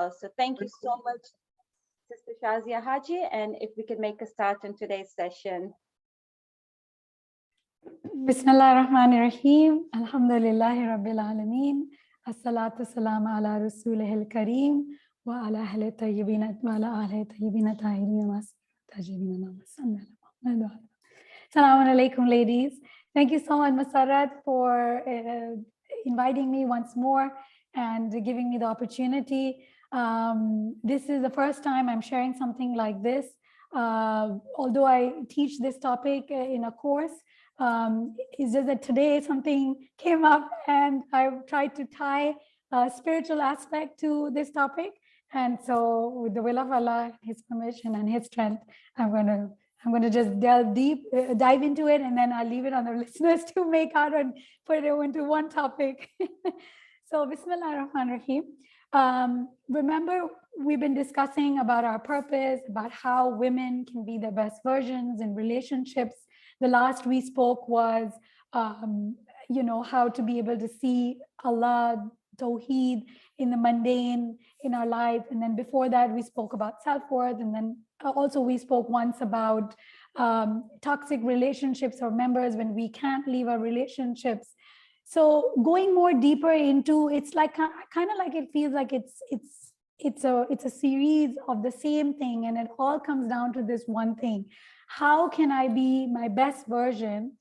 So thank you so much, Sister Shazia Haji. And if we could make a start on today's session. Bismillah ar-Rahman ar-Rahim. Alhamdulillahi Rabbil Alameen. As-salatu salam ala Rasulihil Kareem. Wa ala ahli tayyibin wa ala ahli tayyibin tahirin wa tajibin. Assalamu alaikum, ladies. Thank you so much, Masarat, for inviting me once more and giving me the opportunity. This is the first time I'm sharing something like this. Although I teach this topic in a course, it's just that today something came up and I tried to tie a spiritual aspect to this topic. And so with the will of Allah, His permission and His strength, I'm going to just dive into it, and then I'll leave it on the listeners to make out and put it into one topic. So Bismillah ar-Rahman ar-Rahim. Remember, we've been discussing about our purpose, about how women can be their best versions in relationships. The last we spoke was, how to be able to see Allah, Tawheed in the mundane in our life. And then before that, we spoke about self-worth. And then also we spoke once about toxic relationships or members when we can't leave our relationships. So going more deeper into, it's like kind of like it feels like it's a series of the same thing, and it all comes down to this one thing: how can I be my best version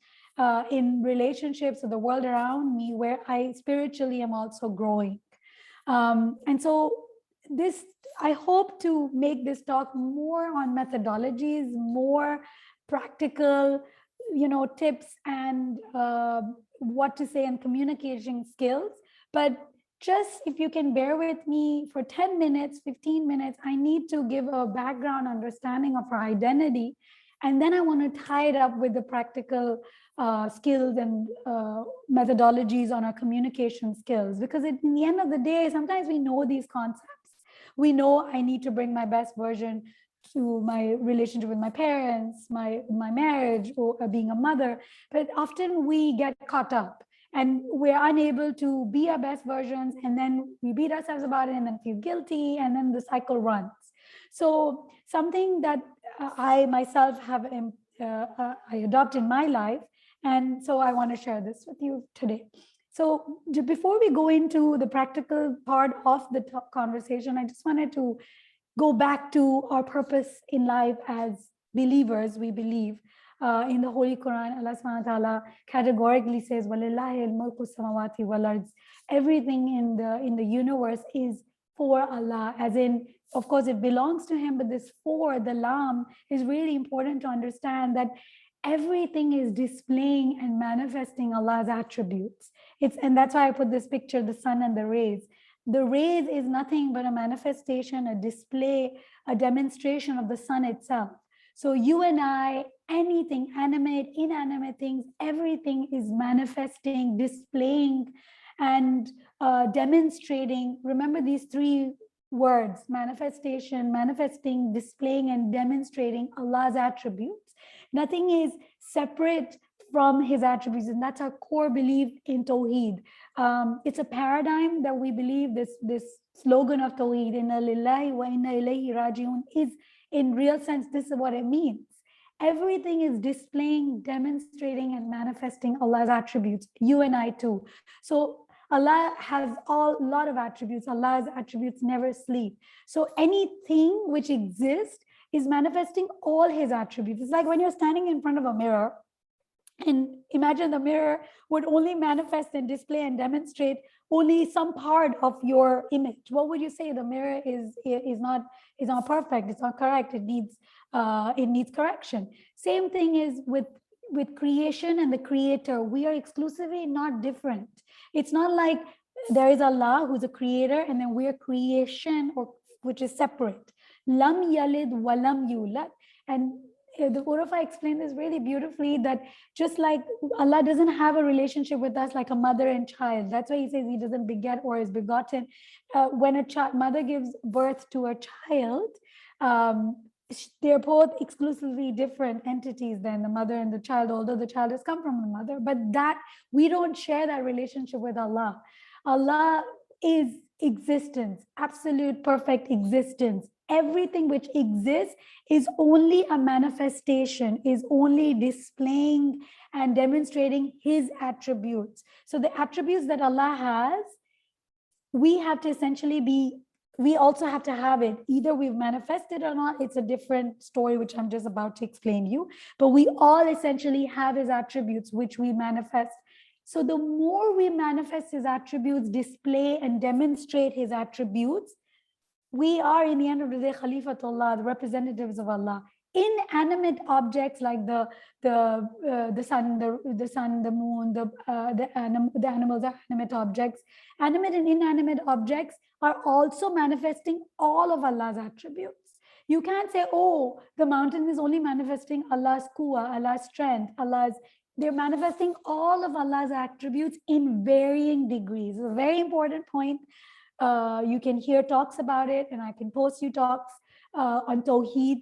in relationships with the world around me, where I spiritually am also growing? And so I hope to make this talk more on methodologies, more practical, tips and what to say and communication skills. But just if you can bear with me for 10 minutes, 15 minutes, I need to give a background understanding of our identity. And then I want to tie it up with the practical skills and methodologies on our communication skills. Because in the end of the day, sometimes we know these concepts. We know I need to bring my best version to my relationship with my parents, my marriage, or being a mother. But often we get caught up and we're unable to be our best versions. And then we beat ourselves about it and then feel guilty. And then the cycle runs. So something that I myself have I adopt in my life. And so I want to share this with you today. So before we go into the practical part of the conversation, I just wanted to go back to our purpose in life as believers. We believe in the Holy Quran, Allah subhanahu wa ta'ala categorically says, وَلِلَّهِ الْمُلْكُ السَّمَوَاتِ وَالْأَرْضِ. Everything in the universe is for Allah, as in, of course, it belongs to Him, but this for, the lam, is really important to understand that everything is displaying and manifesting Allah's attributes. And that's why I put this picture, the sun and the rays. The rays is nothing but a manifestation, a display, a demonstration of the sun itself. So you and I, anything, animate, inanimate things, everything is manifesting, displaying, and demonstrating. Remember these three words: manifestation, manifesting, displaying, and demonstrating Allah's attributes. Nothing is separate from His attributes, and that's our core belief in Tawheed. It's a paradigm that we believe this slogan of Tawheed, Inna lillahi wa inna ilayhi raji'un, is in real sense, this is what it means. Everything is displaying, demonstrating, and manifesting Allah's attributes, you and I too. So Allah has a lot of attributes. Allah's attributes never sleep. So anything which exists is manifesting all His attributes. It's like when you're standing in front of a mirror, and imagine the mirror would only manifest and display and demonstrate only some part of your image. What would you say? The mirror is not perfect. It's not correct. It needs correction. Same thing is with creation and the creator. We are exclusively not different. It's not like there is Allah who's a creator and then we're creation, or which is separate. Lam yalid wa lam yulad. And the Urfa explained this really beautifully, that just like Allah doesn't have a relationship with us like a mother and child. That's why He says He doesn't beget or is begotten. When a mother gives birth to a child, they're both exclusively different entities than the mother and the child, although the child has come from the mother. But that we don't share that relationship with Allah. Allah is existence, absolute perfect existence. Everything which exists is only a manifestation, is only displaying and demonstrating his attributes. So the attributes that Allah has, we have to essentially we also have to have it. Either we've manifested or not, it's a different story, which I'm just about to explain to you. But we all essentially have his attributes, which we manifest. So the more we manifest his attributes, display and demonstrate his attributes, we are, in the end of the day, Khalifatullah, the representatives of Allah. Inanimate objects like the sun, the moon, the animals are animate objects. Animate and inanimate objects are also manifesting all of Allah's attributes. You can't say, oh, the mountain is only manifesting Allah's quwwah, Allah's strength, they're manifesting all of Allah's attributes in varying degrees. It's a very important point. You can hear talks about it, and I can post you talks on Tawheed.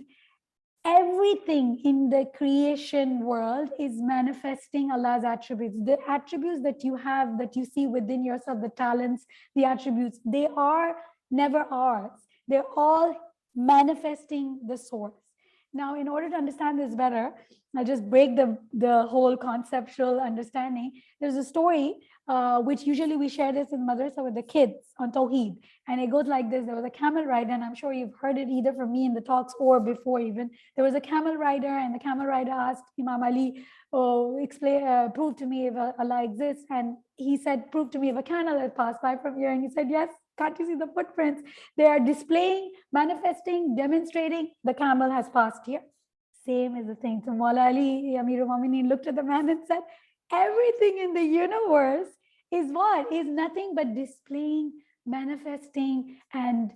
Everything in the creation world is manifesting Allah's attributes. The attributes that you have, that you see within yourself, the talents, the attributes, they are never ours. They're all manifesting the source. Now, in order to understand this better, I'll just break the whole conceptual understanding. There's a story, which usually we share this in madrasa with the kids on Tawheed. And it goes like this. There was a camel rider, and I'm sure you've heard it either from me in the talks or before even. There was a camel rider, and the camel rider asked Imam Ali, prove to me if Allah exists. And he said, prove to me if a camel had passed by from here. And he said, yes. Can't you see the footprints? They are displaying, manifesting, demonstrating the camel has passed here. Same is the thing. So Maula Ali, Amirul Mu'mineen, looked at the man and said, everything in the universe is what? Is nothing but displaying, manifesting, and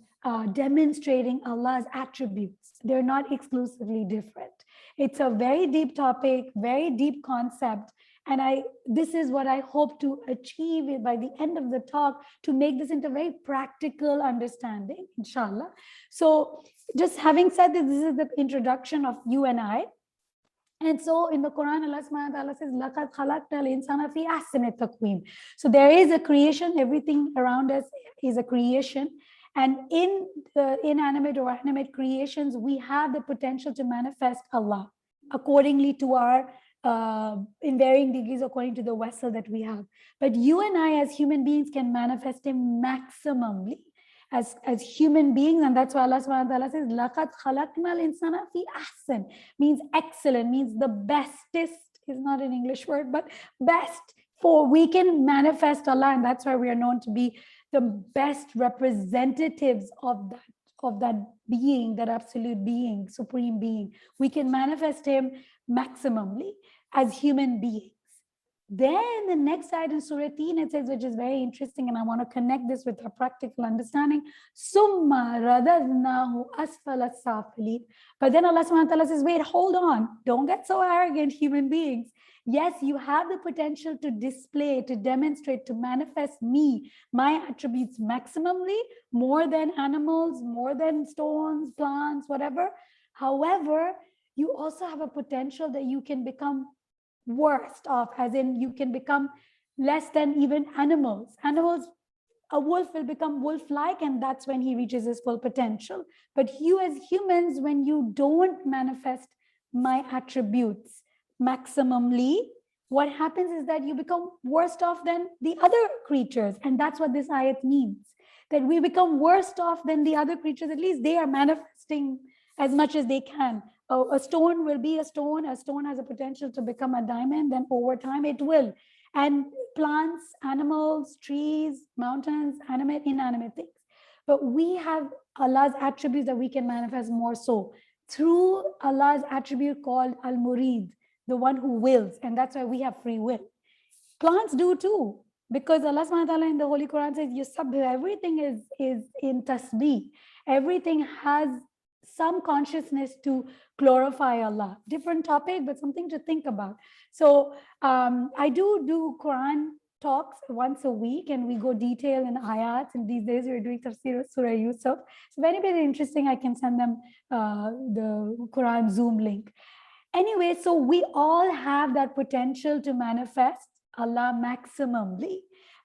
demonstrating Allah's attributes. They're not exclusively different. It's a very deep topic, very deep concept. And this is what I hope to achieve by the end of the talk, to make this into very practical understanding, inshallah. So just having said that, this is the introduction of you and I. And so in the Quran, Allah subhanahu wa ta'ala says, لَقَدْ خَلَقْنَا الْإِنسَانَ فِي أَحْسَنِ تَقْوِيمٍ. So there is a creation, everything around us is a creation. And in the inanimate or animate creations, we have the potential to manifest Allah accordingly to our in varying degrees according to the vessel that we have. But you and I as human beings can manifest him maximally as human beings. And that's why Allah subhanahu wa ta'ala says, لَقَدْ خَلَقْنَا الْإِنسَانَ فِي أَحْسَنٍ, means excellent, means the bestest, is not an English word, but best. For we can manifest Allah, and that's why we are known to be the best representatives of that being, that absolute being, supreme being. We can manifest him maximally as human beings. Then the next side in Surah Teen, it says, which is very interesting, and I want to connect this with our practical understanding. Summa radadnahu asfala safilin. But then Allah subhanahu wa ta'ala says, wait, hold on. Don't get so arrogant, human beings. Yes, you have the potential to display, to demonstrate, to manifest me, my attributes maximally, more than animals, more than stones, plants, whatever. However, you also have a potential that you can become worst off, as in you can become less than even animals. Animals, a wolf will become wolf-like, and that's when he reaches his full potential. But you as humans, when you don't manifest my attributes maximally, what happens is that you become worse off than the other creatures. And that's what this ayat means, that we become worse off than the other creatures. At least they are manifesting as much as they can. A stone will be a stone. A stone has a potential to become a diamond, then over time it will. And plants, animals, trees, mountains, animate, inanimate things. But we have Allah's attributes that we can manifest more so through Allah's attribute called Al-Murid, the one who wills. And that's why we have free will. Plants do too, because Allah subhanahu wa ta'ala in the Holy Quran says, Yusabbih, everything is in tasbih. Everything has some consciousness to glorify Allah. Different topic, but something to think about. So I do Quran talks once a week, and we go detail in ayats. And these days we're doing Tafsir Surah Yusuf. So if anybody is interesting, I can send them the Quran Zoom link. Anyway, so we all have that potential to manifest Allah maximally,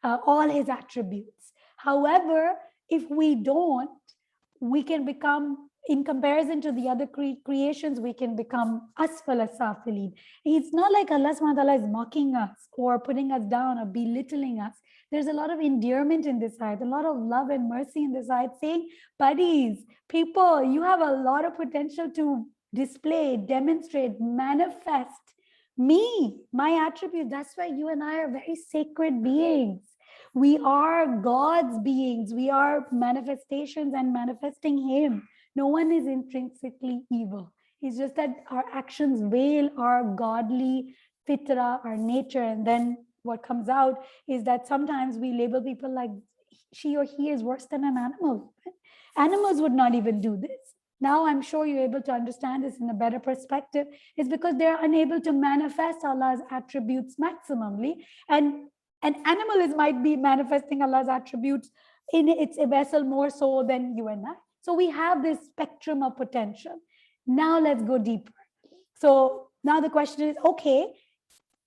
all his attributes. However, if we don't, we can become, in comparison to the other creations, we can become asfala safilin. It's not like Allah subhanahu wa ta'ala is mocking us or putting us down or belittling us. There's a lot of endearment in this ayat, a lot of love and mercy in this ayat, saying, buddies, people, you have a lot of potential to display, demonstrate, manifest me, my attributes. That's why you and I are very sacred beings. We are God's beings. We are manifestations and manifesting Him. No one is intrinsically evil. It's just that our actions veil our godly fitra, our nature. And then what comes out is that sometimes we label people like she or he is worse than an animal. Animals would not even do this. Now I'm sure you're able to understand this in a better perspective. It's because they're unable to manifest Allah's attributes maximally. And an animal might be manifesting Allah's attributes in its vessel more so than you and I. So we have this spectrum of potential. Now let's go deeper. So now the question is, okay,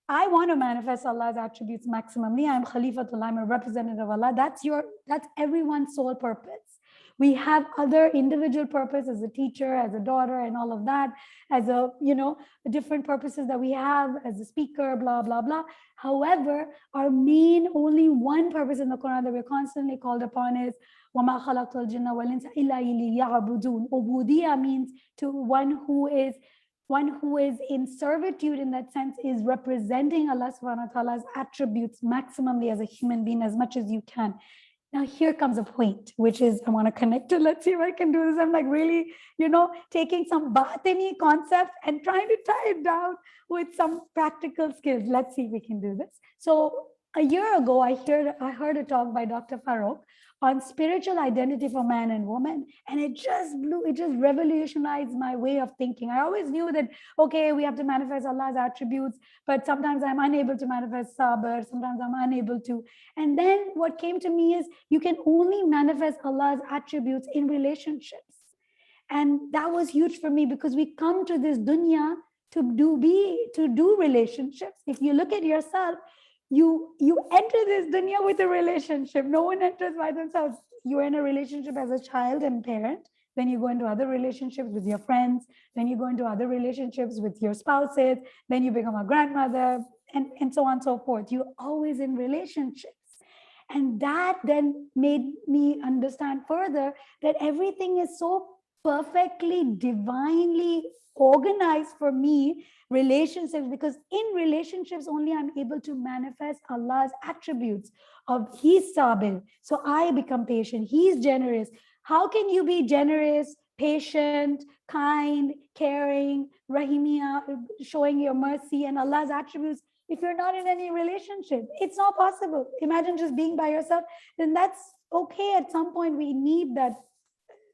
I want to manifest Allah's attributes maximally. I'm Khalifatullah, I'm a representative of Allah. That's everyone's sole purpose. We have other individual purpose as a teacher, as a daughter, and all of that, as different purposes that we have as a speaker, blah, blah, blah. However, our main, only one purpose in the Quran that we're constantly called upon is وَمَا خَلَقْتُ الْجِنَّ وَالْإِنسَ إِلَّا لِيَعْبُدُونَ. Ubudiyya means to one who is in servitude, in that sense, is representing Allah subhanahu wa ta'ala's attributes maximally as a human being as much as you can. Now, here comes a point, which is, I want to connect it. Let's see if I can do this. I'm like really, taking some batini concept and trying to tie it down with some practical skills. Let's see if we can do this. So a year ago, I heard a talk by Dr. Farooq on spiritual identity for man and woman. And it just revolutionized my way of thinking. I always knew that, okay, we have to manifest Allah's attributes, but sometimes I'm unable to manifest sabr, sometimes I'm unable to. And then what came to me is you can only manifest Allah's attributes in relationships. And that was huge for me because we come to this dunya to do relationships. If you look at yourself, you enter this dunya with a relationship. No one enters by themselves. You're in a relationship as a child and parent. Then you go into other relationships with your friends. Then you go into other relationships with your spouses. Then you become a grandmother and so on and so forth. You're always in relationships. And that then made me understand further that everything is so perfectly, divinely organized for me, relationships, because in relationships only I'm able to manifest Allah's attributes of He's sabir. So I become patient. He's generous. How can you be generous, patient, kind, caring, rahimiyah, showing your mercy and Allah's attributes if you're not in any relationship? It's not possible. Imagine just being by yourself. Then that's okay. At some point we need that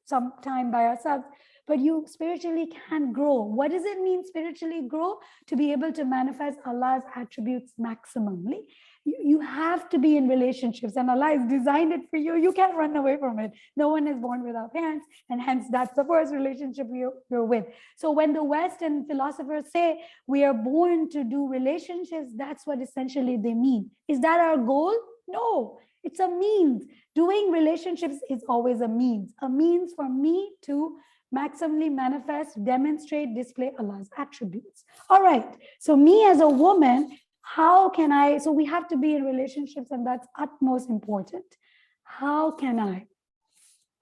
some time by ourselves, but you spiritually can grow. What does it mean spiritually grow? To be able to manifest Allah's attributes maximally. You have to be in relationships, and Allah has designed it for you. You can't run away from it. No one is born without parents, and hence that's the first relationship you're with. So when the West and philosophers say we are born to do relationships, that's what essentially they mean. Is that our goal? No, it's a means. Doing relationships is always a means for me to maximally manifest, demonstrate, display Allah's attributes. All right. So me as a woman, how can I, so we have to be in relationships, and that's utmost important. How can I,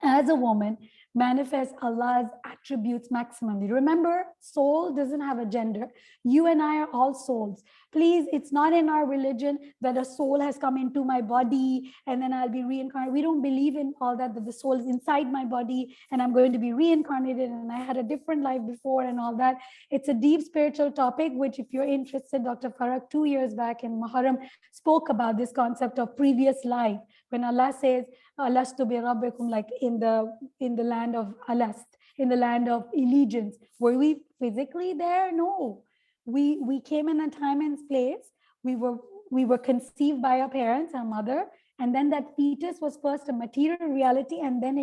as a woman, manifest Allah's attributes maximally? Remember, soul doesn't have a gender. You and I are all souls. Please, it's not in our religion that a soul has come into my body and then I'll be reincarnated. We don't believe in all that the soul is inside my body and I'm going to be reincarnated and I had a different life before and all that. It's a deep spiritual topic, which if you're interested, Dr. Farooq 2 years back in Muharram spoke about this concept of previous life. When Allah says, Alastu bi rabbikum, like in the land of Alast, in the land of allegiance. Were we physically there? No. We came in a time and place. We were conceived by our parents, our mother, and then that fetus was first a material reality, and then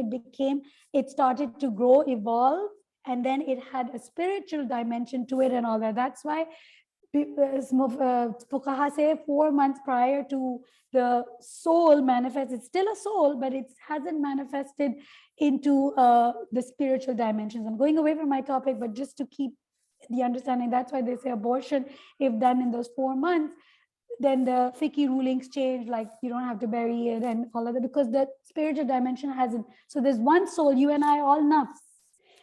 it started to grow, evolve, and then it had a spiritual dimension to it and all that. That's why Fuqaha say 4 months prior to the soul manifests. It's still a soul, but it hasn't manifested into the spiritual dimensions. I'm going away from my topic, but just to keep the understanding, that's why they say abortion, if done in those 4 months, then the fiqh rulings change, like you don't have to bury it and all of that, because the spiritual dimension hasn't. So there's one soul, you and I all nafs,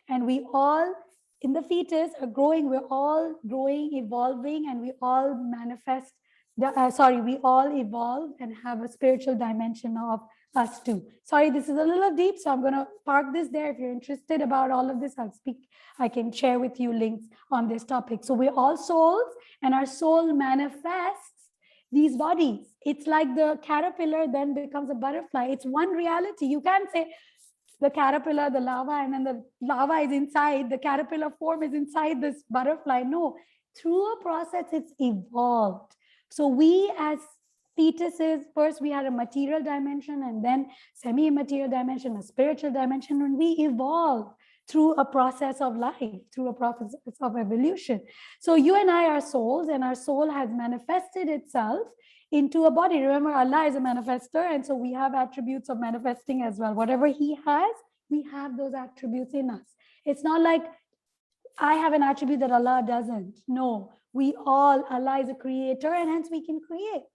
and we all in the fetus are growing, we're all growing, evolving, and we all manifest, we all evolve and have a spiritual dimension of us too. Sorry, this is a little deep, so I'm going to park this there. If you're interested about all of this, I can share with you links on this topic. So we're all souls, and our soul manifests these bodies. It's like the caterpillar then becomes a butterfly. It's one reality. You can't say the caterpillar, the larva, and then the larva is inside, the caterpillar form is inside this butterfly. No, through a process, it's evolved. So we as fetuses, first we had a material dimension, and then semi-material dimension, a spiritual dimension, and we evolve through a process of life, through a process of evolution. So you and I are souls, and our soul has manifested itself into a body. Remember, Allah is a manifester, and so we have attributes of manifesting as well. Whatever He has, we have those attributes in us. It's not like I have an attribute that Allah doesn't. No, we all, Allah is a creator, and hence we can create.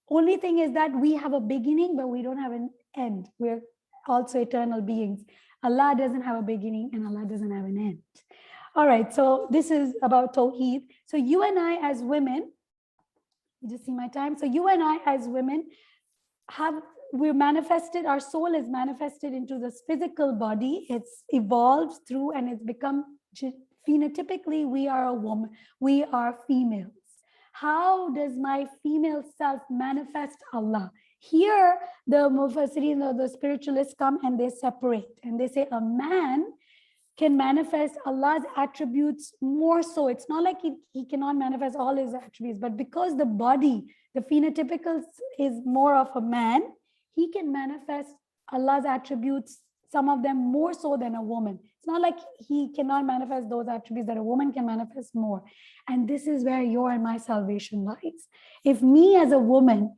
Only thing is that we have a beginning, but we don't have an end. We're also eternal beings. Allah doesn't have a beginning, and Allah doesn't have an end. All right, so this is about Tawheed. So you and I as women, you just see my time. So you and I as women we're manifested, our soul is manifested into this physical body. It's evolved through, and it's become, phenotypically, we are a woman, we are females. How does my female self manifest Allah? Here, the Mufassirin, the spiritualists come and they separate, and they say a man can manifest Allah's attributes more so. It's not like he cannot manifest all his attributes, but because the body, the phenotypical is more of a man, he can manifest Allah's attributes, some of them more so than a woman. It's not like he cannot manifest those attributes that a woman can manifest more. And this is where your and my salvation lies. If me as a woman,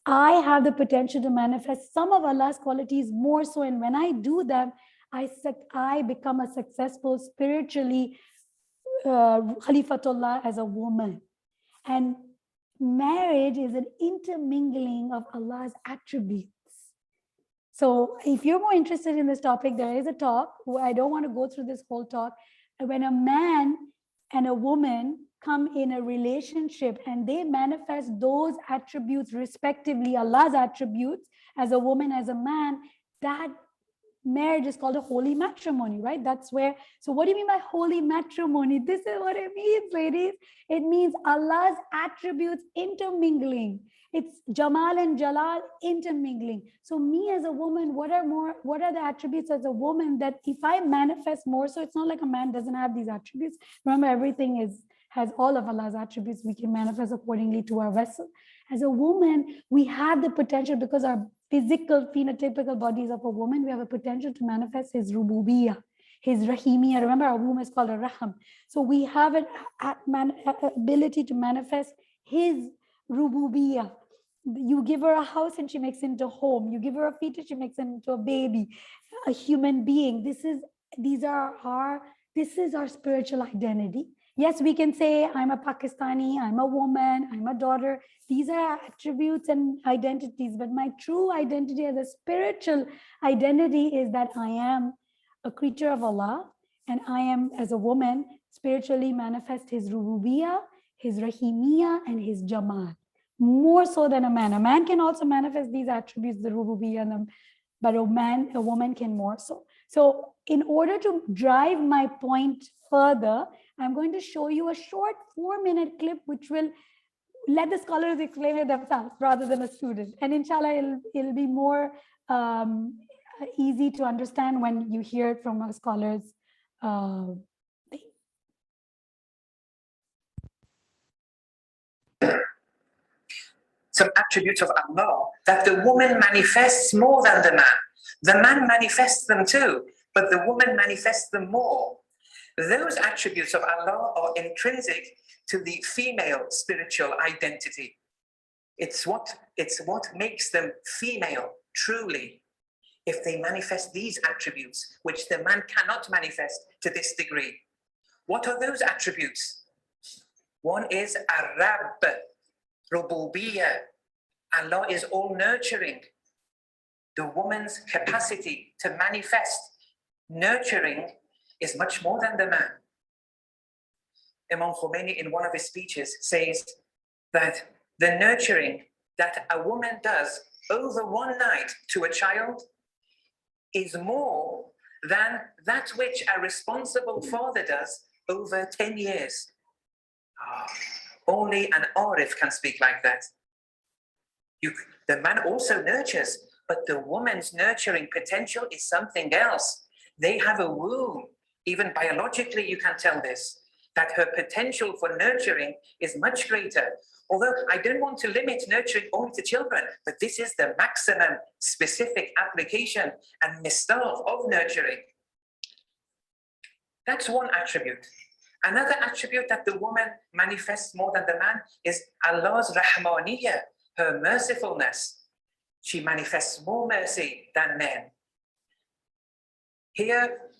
I have the potential to manifest some of Allah's qualities more so, and when I do them, I become a successful spiritually Khalifatullah as a woman. And marriage is an intermingling of Allah's attributes. So if you're more interested in this topic, there is a talk. I don't want to go through this whole talk. When a man and a woman come in a relationship and they manifest those attributes respectively, Allah's attributes, as a woman, as a man, that marriage is called a holy matrimony, right? That's where, so what do you mean by holy matrimony? This is what it means, ladies. It means Allah's attributes intermingling. It's Jamal and Jalal intermingling. So me as a woman, what are the attributes as a woman that if I manifest more, so it's not like a man doesn't have these attributes. Remember, everything has all of Allah's attributes. We can manifest accordingly to our vessel. As a woman, we have the potential, because our physical phenotypical bodies of a woman, we have a potential to manifest His rububiyyah, His rahimiyyah. Remember, our womb is called a raham. So we have an ability to manifest His rububiyyah. You give her a house and she makes it into a home. You give her a fetus, she makes it into a baby, a human being. This is our spiritual identity. Yes, we can say, I'm a Pakistani, I'm a woman, I'm a daughter. These are attributes and identities, but my true identity as a spiritual identity is that I am a creature of Allah, and I am, as a woman, spiritually manifest His rububiyyah, His rahimiyyah, and His jamal, more so than a man. A man can also manifest these attributes, the rububiyyah, but a woman can more so. So in order to drive my point further, I'm going to show you a short 4-minute clip, which will let the scholars explain it themselves rather than a student. And inshallah, it'll be more easy to understand when you hear it from a scholar's some attributes of Allah that the woman manifests more than the man. The man manifests them too, but the woman manifests them more. Those attributes of Allah are intrinsic to the female spiritual identity. It's what makes them female, truly, if they manifest these attributes, which the man cannot manifest to this degree. What are those attributes? One is Ar-Rabb, Rububiyyah. Allah is all nurturing. The woman's capacity to manifest nurturing is much more than the man. Imam Khomeini, in one of his speeches, says that the nurturing that a woman does over one night to a child is more than that which a responsible father does over 10 years. Only an Arif can speak like that. The man also nurtures, but the woman's nurturing potential is something else. They have a womb. Even biologically, you can tell this, that her potential for nurturing is much greater. Although I don't want to limit nurturing only to children, but this is the maximum specific application and mistaq of nurturing. That's one attribute. Another attribute that the woman manifests more than the man is Allah's Rahmaniyah, her mercifulness. She manifests more mercy than men. Here,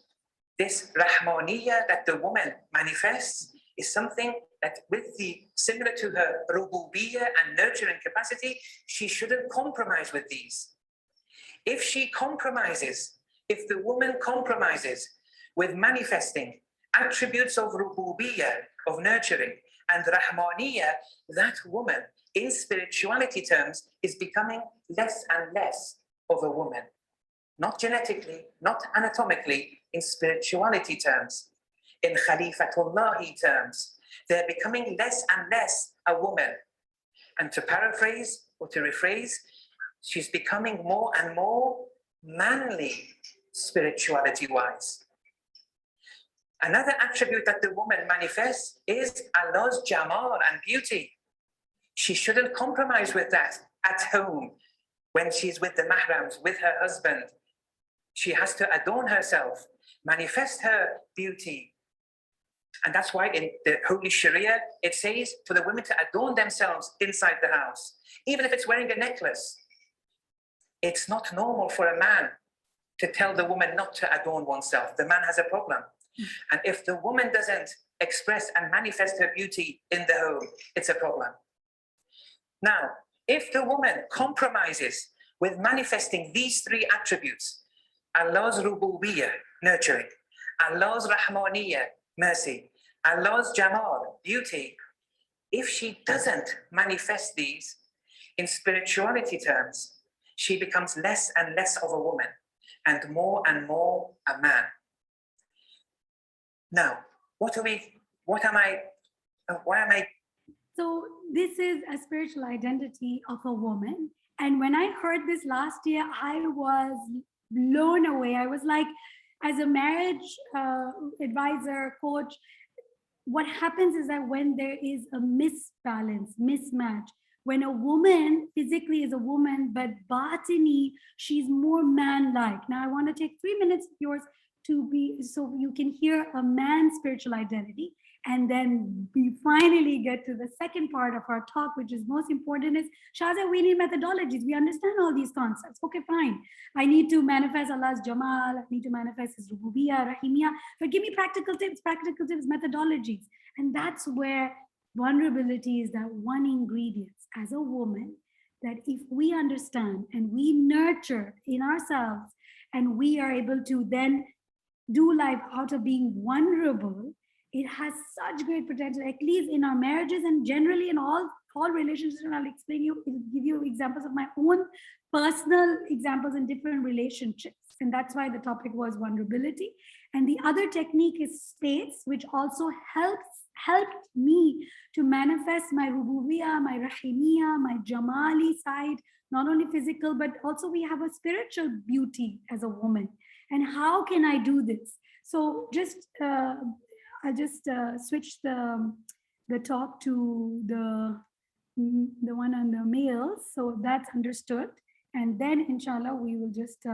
this Rahmaniyah that the woman manifests is something that similar to her Rububiyyah and nurturing capacity, she shouldn't compromise with these. If the woman compromises with manifesting attributes of Rububiyyah, of nurturing, and Rahmaniyah, that woman, in spirituality terms, is becoming less and less of a woman. Not genetically, not anatomically, in spirituality terms. In Khalifatullahi terms, they're becoming less and less a woman. And to paraphrase or to rephrase, she's becoming more and more manly spirituality-wise. Another attribute that the woman manifests is Allah's Jamal and beauty. She shouldn't compromise with that at home when she's with the mahrams, with her husband. She has to adorn herself, manifest her beauty. And that's why in the Holy Sharia, it says for the women to adorn themselves inside the house, even if it's wearing a necklace. It's not normal for a man to tell the woman not to adorn oneself. The man has a problem. And if the woman doesn't express and manifest her beauty in the home, it's a problem. Now, if the woman compromises with manifesting these three attributes, Allah's Rububiyyah, nurturing, Allah's Rahmaniyah, mercy, Allah's Jamal, beauty, if she doesn't manifest these in spirituality terms, she becomes less and less of a woman and more a man. Now, why am I? So this is a spiritual identity of a woman. And when I heard this last year, I was blown away. I was like, as a marriage advisor, coach, what happens is that when there is a mismatch, when a woman physically is a woman, but batini, she's more man-like. Now I want to take 3 minutes of yours so you can hear a man's spiritual identity. And then we finally get to the second part of our talk, which is most important is, Shazia, we need methodologies. We understand all these concepts. Okay, fine. I need to manifest Allah's Jamal. I need to manifest His Rububiyyah, Rahimiyah. But give me practical tips, methodologies. And that's where vulnerability is that one ingredient as a woman, that if we understand and we nurture in ourselves, and we are able to then do life out of being vulnerable, it has such great potential, at least in our marriages and generally in all relationships. And I'll give you examples of my own personal examples in different relationships. And that's why the topic was vulnerability. And the other technique is space, which also helped me to manifest my Rububiyyah, my Rahimiyah, my Jamali side, not only physical, but also we have a spiritual beauty as a woman. And how can I do this? So I'll just switch the talk to the one on the males, so that's understood. And then inshallah, we will just,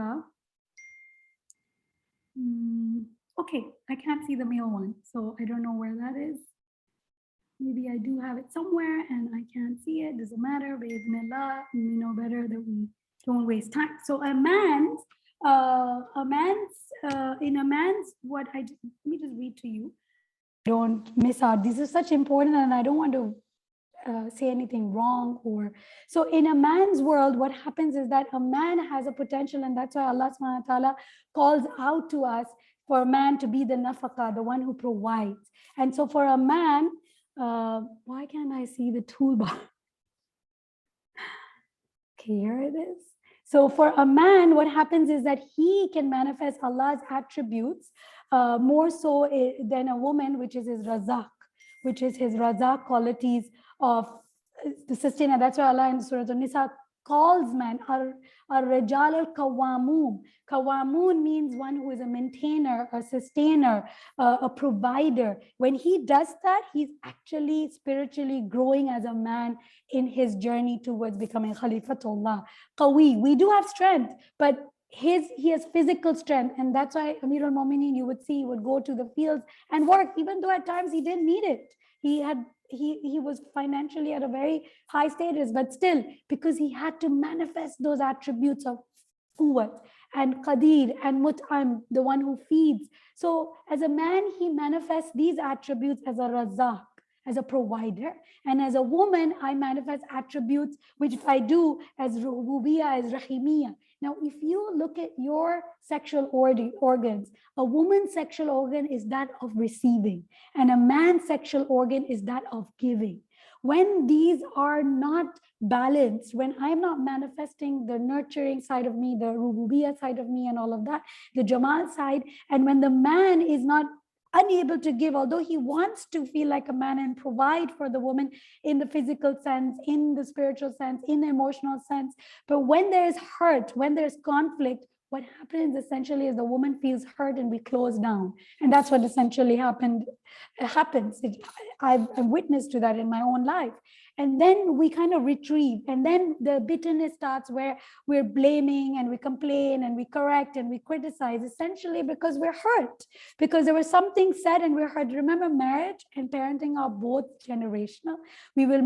okay, okay, I can't see the male one, so I don't know where that is. Maybe I do have it somewhere and I can't see it. Doesn't matter. Bismillah, we know better that we don't waste time. So in a man's, let me just read to you. Don't miss out. These are such important, and I don't want to say anything wrong. So in a man's world, what happens is that a man has a potential, and that's why Allah subhanahu wa ta'ala calls out to us for a man to be the nafaqah, the one who provides. And so for a man, why can't I see the toolbar? Okay, here it is. So for a man, what happens is that he can manifest Allah's attributes more so than a woman, which is his razak, qualities of the sustainer. That's why Allah in Surah An-Nisa calls man ar-rajal al-kawamun. Kawamun means one who is a maintainer, a sustainer, a provider. When he does that, he's actually spiritually growing as a man in his journey towards becoming Khalifatullah. Qawi, we do have strength, but he has physical strength, and that's why Amir al-Mu'minin, you would see, he would go to the fields and work, even though at times he didn't need it. He was financially at a very high status, but still, because he had to manifest those attributes of quwwat and qadir and mut'am, the one who feeds. So as a man, he manifests these attributes as a razak, as a provider, and as a woman, I manifest attributes which if I do as rububiyyah, as rahimiyah. Now, if you look at your sexual organs, a woman's sexual organ is that of receiving, and a man's sexual organ is that of giving. When these are not balanced, when I'm not manifesting the nurturing side of me, the rububiyyah side of me and all of that, the jamal side, and when the man is not unable to give, although he wants to feel like a man and provide for the woman in the physical sense, in the spiritual sense, in the emotional sense. But when there is hurt, when there's conflict, what happens essentially is the woman feels hurt and we close down. And that's what essentially happens. I've witness to that in my own life. And then we kind of retrieve, and then the bitterness starts where we're blaming and we complain and we correct and we criticize, essentially because we're hurt, because there was something said and we're hurt. Remember, marriage and parenting are both generational. We will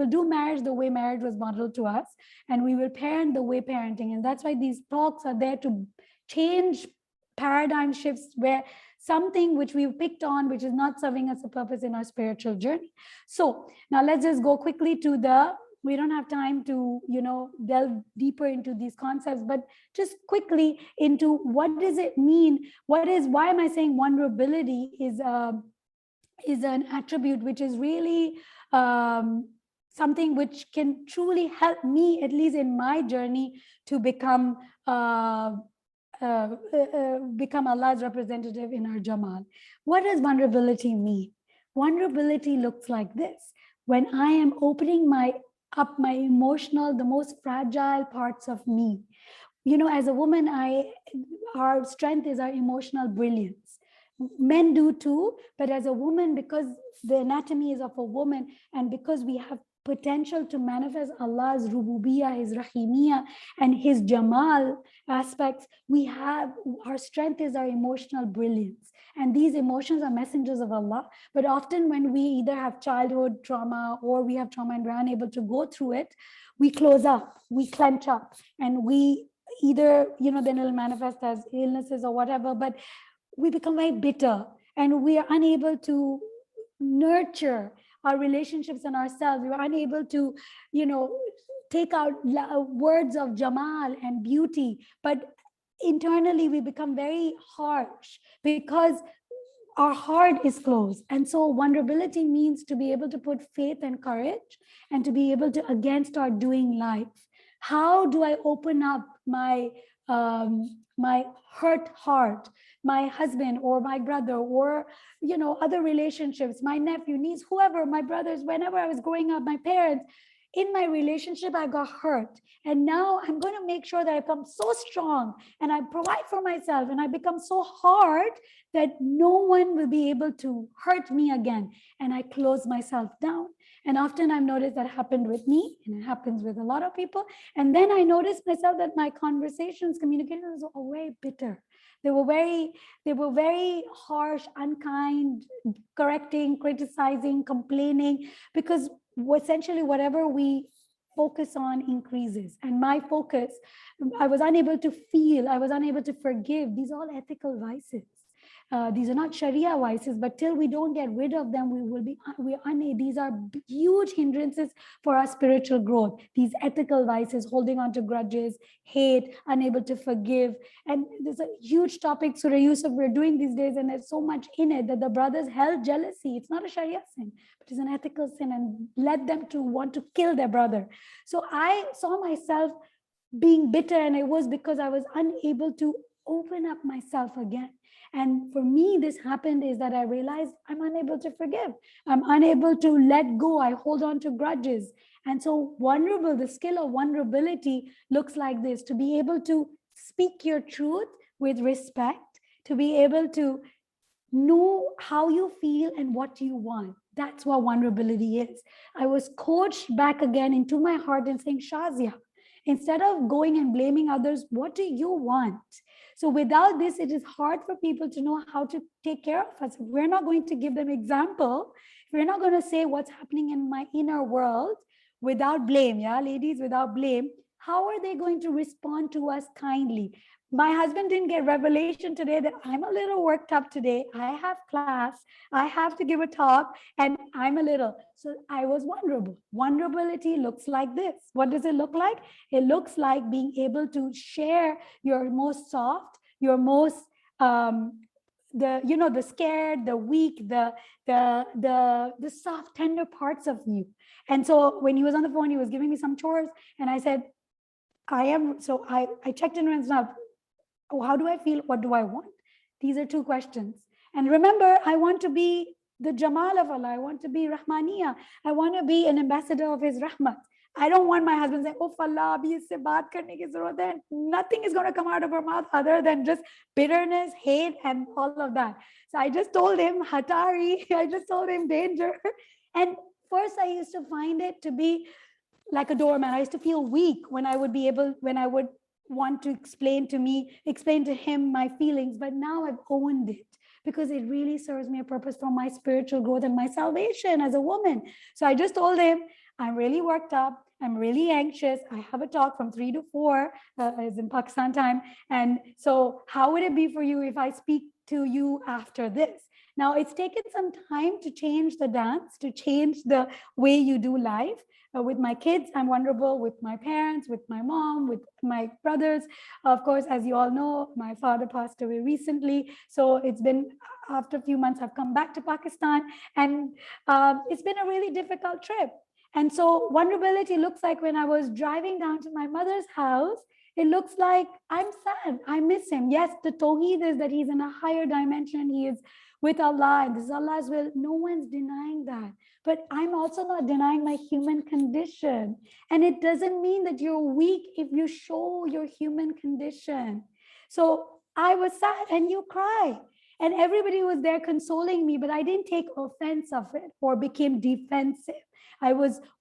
do marriage the way marriage was modeled to us, and we will parent the way parenting. And that's why these talks are there to change paradigm shifts where something which we've picked on, which is not serving us a purpose in our spiritual journey. So now let's just go quickly to we don't have time to, delve deeper into these concepts, but just quickly into what does it mean? Why am I saying vulnerability is an attribute which is really something which can truly help me, at least in my journey, to become Allah's representative in our Jamal. What does vulnerability mean? Vulnerability looks like this. When I am opening up my emotional, the most fragile parts of me. As a woman, our strength is our emotional brilliance. Men do too, but as a woman, because the anatomy is of a woman, and because we have potential to manifest Allah's rububiyyah, his rahimiyah, and his jamal aspects, our strength is our emotional brilliance. And these emotions are messengers of Allah. But often when we either have childhood trauma or we have trauma and we're unable to go through it, we close up, we clench up, and we either, then it'll manifest as illnesses or whatever, but we become very bitter and we are unable to nurture our relationships and ourselves. We were unable to, take out words of jamal and beauty, but internally we become very harsh because our heart is closed. And so vulnerability means to be able to put faith and courage and to be able to, again, start doing life. How do I open up my hurt heart, my husband or my brother or, other relationships, my nephew, niece, whoever, my brothers, whenever I was growing up, my parents, in my relationship, I got hurt. And now I'm going to make sure that I become so strong and I provide for myself and I become so hard that no one will be able to hurt me again. And I close myself down. And often I've noticed that happened with me, and it happens with a lot of people. And then I noticed myself that my conversations, communications are way bitter. They were very harsh, unkind, correcting, criticizing, complaining, because essentially whatever we focus on increases. And my focus, I was unable to feel, I was unable to forgive. These are all ethical vices. These are not Sharia vices, but till we don't get rid of them, these are huge hindrances for our spiritual growth. These ethical vices, holding on to grudges, hate, unable to forgive. And there's a huge topic, Surah Yusuf, we're doing these days, and there's so much in it that the brothers held jealousy. It's not a Sharia sin, but it's an ethical sin, and led them to want to kill their brother. So I saw myself being bitter, and it was because I was unable to open up myself again. And for me, this happened is that I realized I'm unable to forgive. I'm unable to let go. I hold on to grudges. And so the skill of vulnerability looks like this: to be able to speak your truth with respect, to be able to know how you feel and what you want. That's what vulnerability is. I was coached back again into my heart and saying, Shazia, instead of going and blaming others, what do you want? So without this, it is hard for people to know how to take care of us. If we're not going to give them example, if we're not going to say what's happening in my inner world without blame, yeah, ladies, without blame, how are they going to respond to us kindly? My husband didn't get revelation today that I'm a little worked up today. I have class, I have to give a talk, and I'm a little. So I was vulnerable. Vulnerability looks like this. What does it look like? It looks like being able to share your most soft, your most the scared, the weak, the soft, tender parts of you. And so when he was on the phone, he was giving me some chores, and I said, I checked in and stuff. How do I feel? What do I want? These are two questions. And remember, I want to be the Jamal of Allah. I want to be Rahmaniya. I want to be an ambassador of His Rahmat. I don't want my husband saying, oh, Allah, abhi isse baat karne ki zarurat hai. Nothing is going to come out of her mouth other than just bitterness, hate, and all of that. So I just told him, Hatari. I just told him, danger. And first, I used to find it to be like a doormat. I used to feel weak when I would want to explain to him my feelings, but now I've owned it because it really serves me a purpose for my spiritual growth and my salvation as a woman. So I just told him, I'm really worked up, I'm really anxious, I have a talk from 3 to 4 as in Pakistan time, and so how would it be for you if I speak to you after this? Now, it's taken some time to change the dance, to change the way you do life. With my kids, I'm vulnerable. With my parents, with my mom, with my brothers. Of course, as you all know, my father passed away recently. So it's been, after a few months, I've come back to Pakistan, and it's been a really difficult trip. And so vulnerability looks like when I was driving down to my mother's house, it looks like I'm sad. I miss him. Yes, the tawheed is that he's in a higher dimension. He is with Allah, and this is Allah's will. No one's denying that. But I'm also not denying my human condition. And it doesn't mean that you're weak if you show your human condition. So I was sad, and you cry. And everybody was there consoling me, but I didn't take offense of it or became defensive.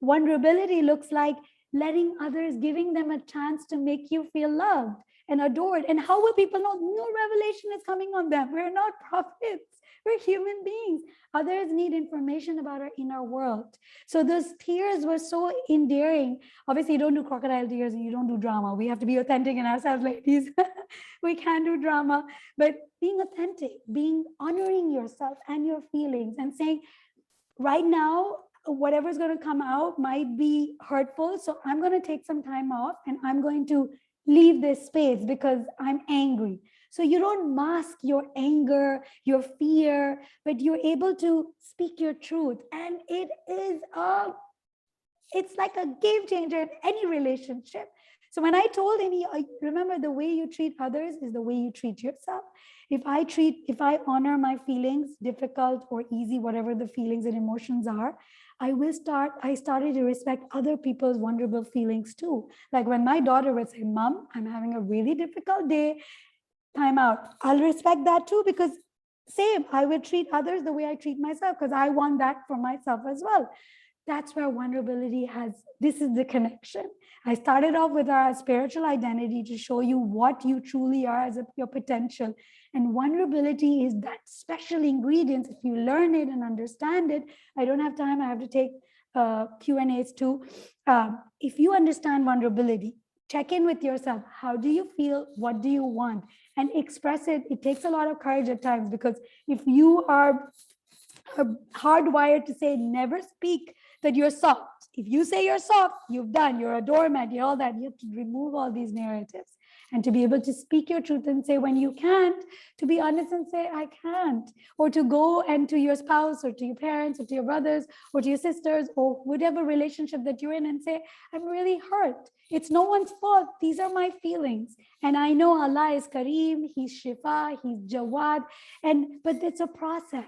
Vulnerability looks like letting others, giving them a chance to make you feel loved and adored. And how will people know? No revelation is coming on them. We're not prophets. We're human beings. Others need information about our inner world. So those tears were so endearing. Obviously, you don't do crocodile tears and you don't do drama. We have to be authentic in ourselves, ladies. We can't do drama. But being authentic, honoring yourself and your feelings, and saying, right now, whatever's going to come out might be hurtful. So I'm going to take some time off, and I'm going to leave this space because I'm angry. So you don't mask your anger, your fear, but you're able to speak your truth. And it's like a game changer in any relationship. So when I told him, remember, the way you treat others is the way you treat yourself. If I honor my feelings, difficult or easy, whatever the feelings and emotions are, I started to respect other people's vulnerable feelings too. Like when my daughter would say, Mom, I'm having a really difficult day, time out. I'll respect that too, because same, I will treat others the way I treat myself, because I want that for myself as well. that's where vulnerability this is the connection. I started off with our spiritual identity to show you what you truly are as your potential. And vulnerability is that special ingredient. If you learn it and understand it, I don't have time, I have to take Q&As too. If you understand vulnerability, check in with yourself. How do you feel? What do you want? And express it. It takes a lot of courage at times, because if you are hardwired to say, never speak that you're soft. If you say you're soft, you're a doormat, you're all that. You have to remove all these narratives and to be able to speak your truth and say when you can't, to be honest and say, I can't. Or to go and to your spouse or to your parents or to your brothers or to your sisters or whatever relationship that you're in and say, I'm really hurt. It's no one's fault. These are my feelings. And I know Allah is Kareem, He's Shifa, He's Jawad. But it's a process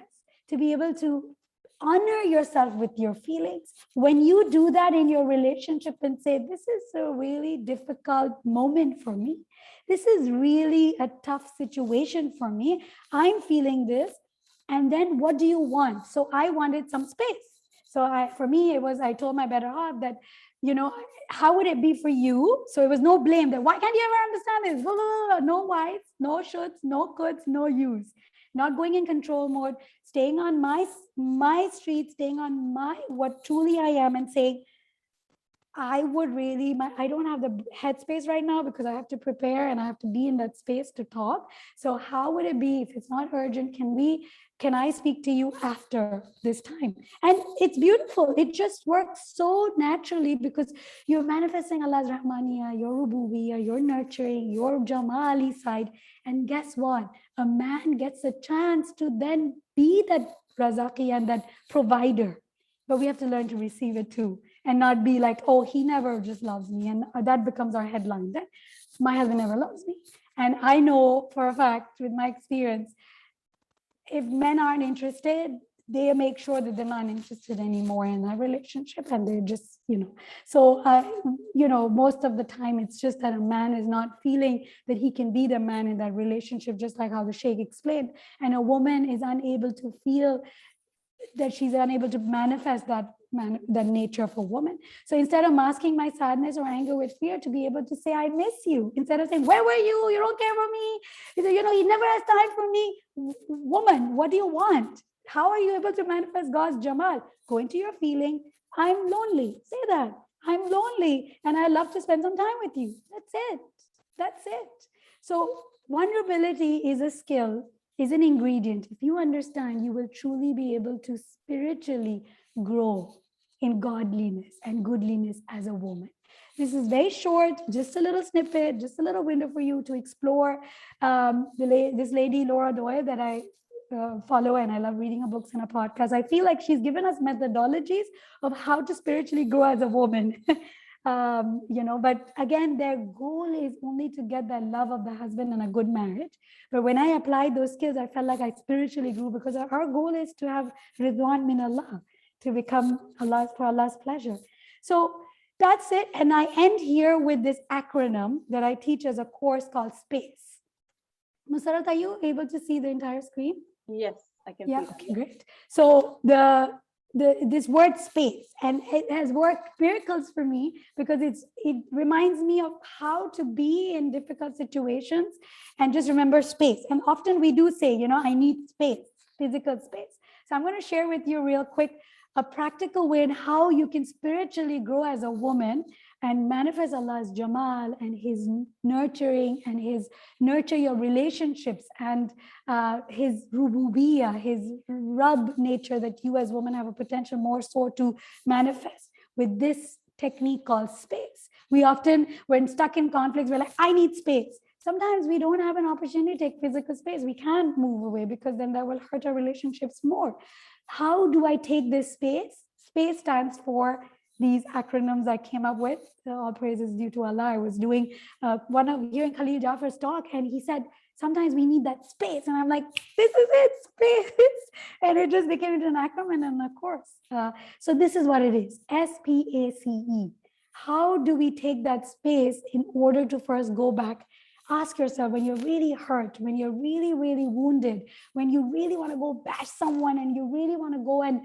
to be able to honor yourself with your feelings. When you do that in your relationship and say, this is a really difficult moment for me. This is really a tough situation for me. I'm feeling this. And then what do you want? So I wanted some space. So for me, I told my better half that, how would it be for you? So it was no blame that, why can't you ever understand this? No whys, no shoulds, no coulds, no yous. Not going in control mode, staying on my street, staying on what truly I am, and saying, I don't have the headspace right now because I have to prepare and I have to be in that space to talk. So how would it be if it's not urgent? Can I speak to you after this time? And it's beautiful. It just works so naturally because you're manifesting Allah's Rahmaniya, your Rububiya, your nurturing, your Jamali side. And guess what? A man gets a chance to then be that Razaki and that provider. But we have to learn to receive it too. And not be like, oh, he never just loves me. And that becomes our headline. That my husband never loves me. And I know for a fact, with my experience, if men aren't interested, they make sure that they're not interested anymore in that relationship. And they're just, So, most of the time, it's just that a man is not feeling that he can be the man in that relationship, just like how the Sheikh explained. And a woman is unable to feel that she's unable to manifest that nature of a woman. So instead of masking my sadness or anger with fear, to be able to say, I miss you, instead of saying, where were you? You don't care for me. He never has time for me. Woman, what do you want? How are you able to manifest God's Jamal? Go into your feeling. I'm lonely. Say that. I'm lonely and I love to spend some time with you. That's it. So vulnerability is a skill, is an ingredient. If you understand, you will truly be able to spiritually grow in godliness and goodliness as a woman. This is very short, just a little snippet, just a little window for you to explore. This lady, Laura Doyle, that I follow, and I love reading her books and her podcast. I feel like she's given us methodologies of how to spiritually grow as a woman. But again, their goal is only to get that love of the husband and a good marriage. But when I applied those skills, I felt like I spiritually grew, because our goal is to have Ridwan min Allah, to become for Allah's pleasure. So that's it. And I end here with this acronym that I teach as a course called SPACE. Musarat, are you able to see the entire screen? Yes, I can Yeah, see that. okay, great. So this word space, and it has worked miracles for me, because it reminds me of how to be in difficult situations and just remember space. And often we do say, I need space, physical space. So I'm going to share with you real quick a practical way in how you can spiritually grow as a woman and manifest Allah's Jamal and His nurturing and His nurture your relationships and His Rububiya, His Rub nature that you as women have a potential more so to manifest with this technique called space. We often, when stuck in conflicts, we're like, I need space. Sometimes we don't have an opportunity to take physical space. We can't move away because then that will hurt our relationships more. How do I take this space? SPACE stands for these acronyms I came up with. All praises due to Allah. I was doing hearing Khalil Jafar's talk, and he said, sometimes we need that space. And I'm like, this is it, space. And it just became an acronym and a course. So this is what it is, SPACE. How do we take that space in order to first go back? Ask yourself, when you're really hurt, when you're really, really wounded, when you really want to go bash someone and you really want to go and,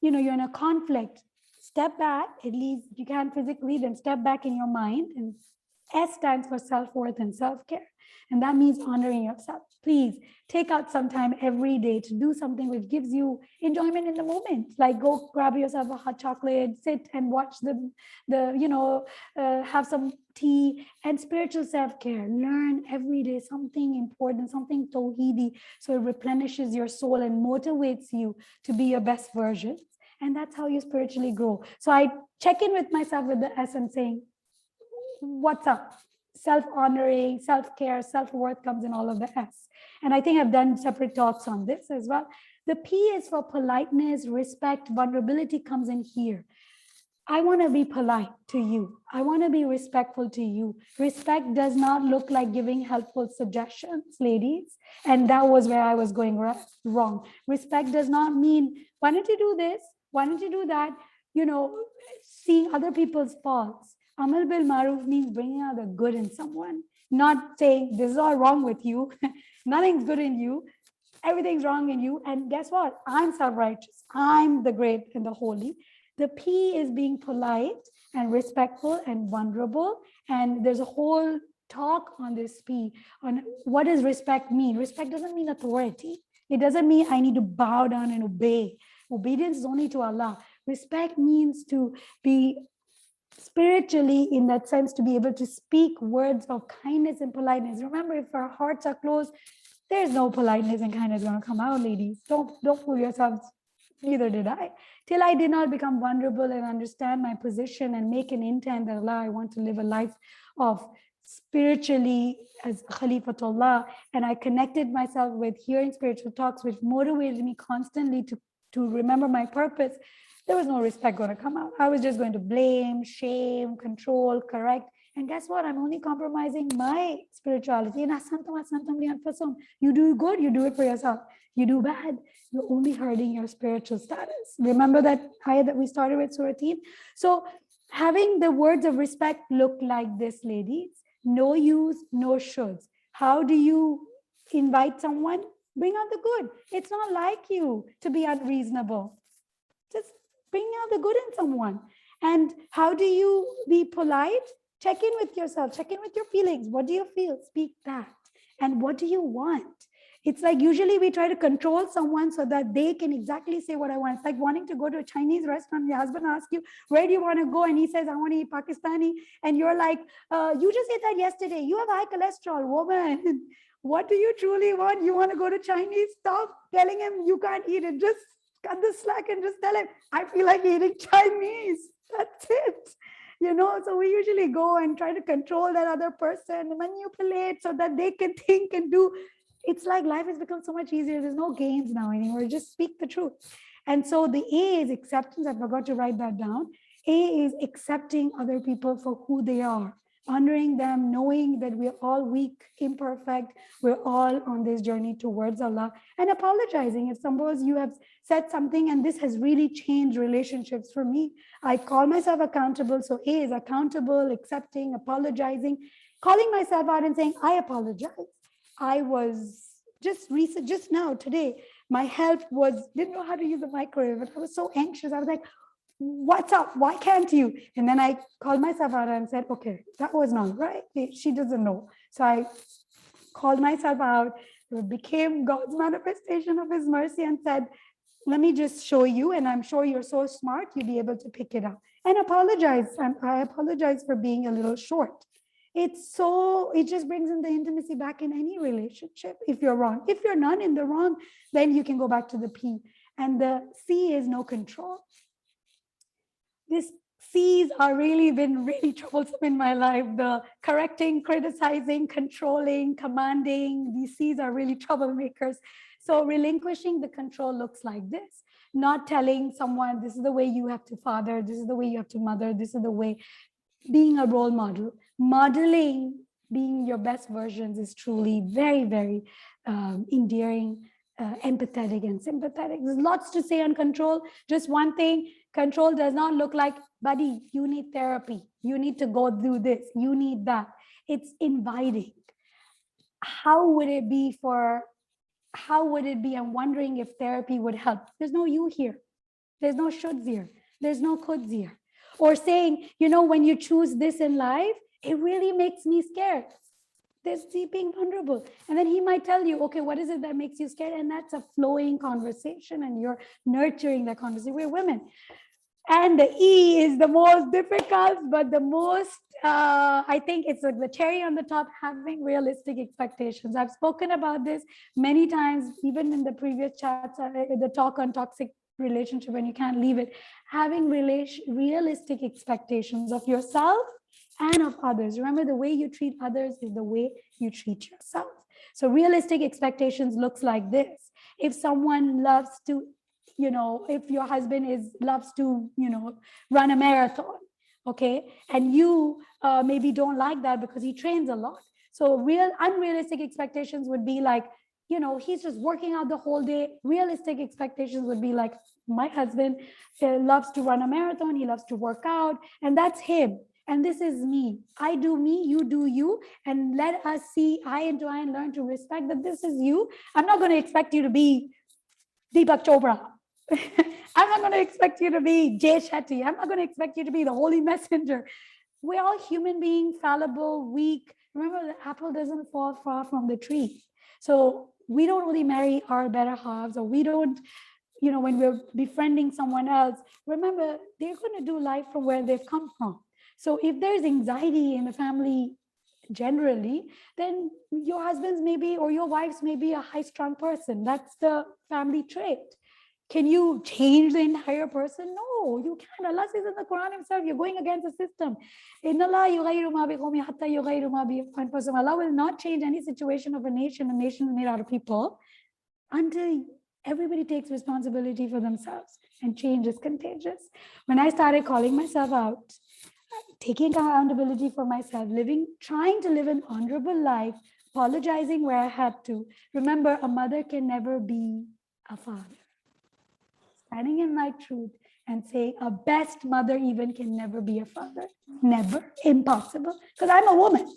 you're in a conflict, step back, at least if you can't physically, then step back in your mind. And S stands for self-worth and self-care. And that means honoring yourself. Please take out some time every day to do something which gives you enjoyment in the moment. Like go grab yourself a hot chocolate, sit and watch have some tea. And spiritual self-care. Learn every day something important, something tawheedi, so it replenishes your soul and motivates you to be your best version. And that's how you spiritually grow. So I check in with myself with the S and saying, what's up? Self-honoring, self-care, self-worth comes in all of the S. And I think I've done separate talks on this as well. The P is for politeness, respect, vulnerability comes in here. I want to be polite to you. I want to be respectful to you. Respect does not look like giving helpful suggestions, ladies. And that was where I was going wrong. Respect does not mean, why don't you do this? Why don't you do that? Seeing other people's faults. Amal bil Maruf means bringing out the good in someone, not saying this is all wrong with you. Nothing's good in you. Everything's wrong in you. And guess what? I'm self-righteous. I'm the great and the holy. The P is being polite and respectful and vulnerable. And there's a whole talk on this P, on what does respect mean? Respect doesn't mean authority. It doesn't mean I need to bow down and obey. Obedience is only to Allah. Respect means to be spiritually, in that sense, to be able to speak words of kindness and politeness. Remember, if our hearts are closed, there's no politeness and kindness going to come out, ladies. Don't fool yourselves. Neither did I. Till I did not become vulnerable and understand my position and make an intent that Allah, I want to live a life of spiritually as Khalifatullah. And I connected myself with hearing spiritual talks, which motivated me constantly to remember my purpose. There was no respect going to come out. I was just going to blame, shame, control, correct. And guess what? I'm only compromising my spirituality. You do good, you do it for yourself. You do bad, you're only hurting your spiritual status. Remember that ayah that we started with, Surah Teen? So having the words of respect look like this, ladies. No yous, no shoulds. How do you invite someone? Bring out the good. It's not like you to be unreasonable. Just bring out the good in someone. And how do you be polite? Check in with yourself, check in with your feelings. What do you feel? Speak that. And what do you want? It's like usually we try to control someone so that they can exactly say what I want. It's like wanting to go to a Chinese restaurant. Your husband asks you, where do you want to go? And he says, I want to eat Pakistani. And you're like, you just ate that yesterday. You have high cholesterol, woman. What do you truly want? You want to go to Chinese? Stop telling him you can't eat it. Just cut the slack and just tell him, I feel like eating Chinese. That's it. So we usually go and try to control that other person, manipulate so that they can think and do. It's like life has become so much easier. There's no games now anymore. Just speak the truth. And so the A is acceptance. I forgot to write that down. A is accepting other people for who they are, honoring them, knowing that we're all weak, imperfect. We're all on this journey towards Allah, and apologizing. If suppose you have said something and this has really changed relationships for me, I call myself accountable. So A is accountable, accepting, apologizing, calling myself out and saying, I apologize. I was just now, today, my health didn't know how to use the microwave, but I was so anxious. I was like, what's up? Why can't you? And then I called myself out and said, okay, that was not right. She doesn't know. So I called myself out. It became God's manifestation of his mercy and said, let me just show you. And I'm sure you're so smart, you'll be able to pick it up. And apologize. And I apologize for being a little short. It just brings in the intimacy back in any relationship if you're wrong. If you're not in the wrong, then you can go back to the P. And the C is no control. These C's are been really troublesome in my life. The correcting, criticizing, controlling, commanding, these C's are really troublemakers. So relinquishing the control looks like this. Not telling someone, this is the way you have to father, this is the way you have to mother, this is the way. Being a role model, modeling, being your best versions is truly very, very endearing, empathetic and sympathetic. There's lots to say on control. Just one thing, control does not look like, buddy, you need therapy. You need to go do this. You need that. It's inviting. How would it be? I'm wondering if therapy would help. There's no you here. There's no shoulds here. There's no codes here. Or saying, you know, when you choose this in life, it really makes me scared. There's being vulnerable. And then he might tell you, okay, what is it that makes you scared? And that's a flowing conversation, and you're nurturing that conversation. We're women. And the E is the most difficult, but the most, I think it's like the cherry on the top, having realistic expectations. I've spoken about this many times, even in the previous chats, the talk on toxic relationship, when you can't leave it. Having realistic expectations of yourself and of others. Remember, the way you treat others is the way you treat yourself. So realistic expectations looks like this. If someone loves to, you know, if your husband loves to, you know, run a marathon, okay, and you maybe don't like that because he trains a lot. So unrealistic expectations would be like, you know, he's just working out the whole day. Realistic expectations would be like, my husband loves to run a marathon, he loves to work out, and that's him. And this is me. I do me, you do you, and let us see eye into eye and learn to respect that this is you. I'm not going to expect you to be Deepak Chopra. I'm not going to expect you to be Jay Shetty. I'm not going to expect you to be the holy messenger. We're all human beings, fallible, weak. Remember, the apple doesn't fall far from the tree. So we don't really marry our better halves, or we don't, you know, when we're befriending someone else, remember, they're going to do life from where they've come from. So if there's anxiety in the family generally, then your husband's maybe, or your wife's maybe a high-strung person. That's the family trait. Can you change the entire person? No, you can't. Allah says in the Quran himself, you're going against the system. Allah will not change any situation of a nation. A nation is made out of people, until everybody takes responsibility for themselves, and change is contagious. When I started calling myself out, taking accountability for myself, trying to live an honorable life, apologizing where I had to. Remember, a mother can never be a father. Standing in my truth and saying a best mother even can never be a father. Never. Impossible. Because I'm a woman.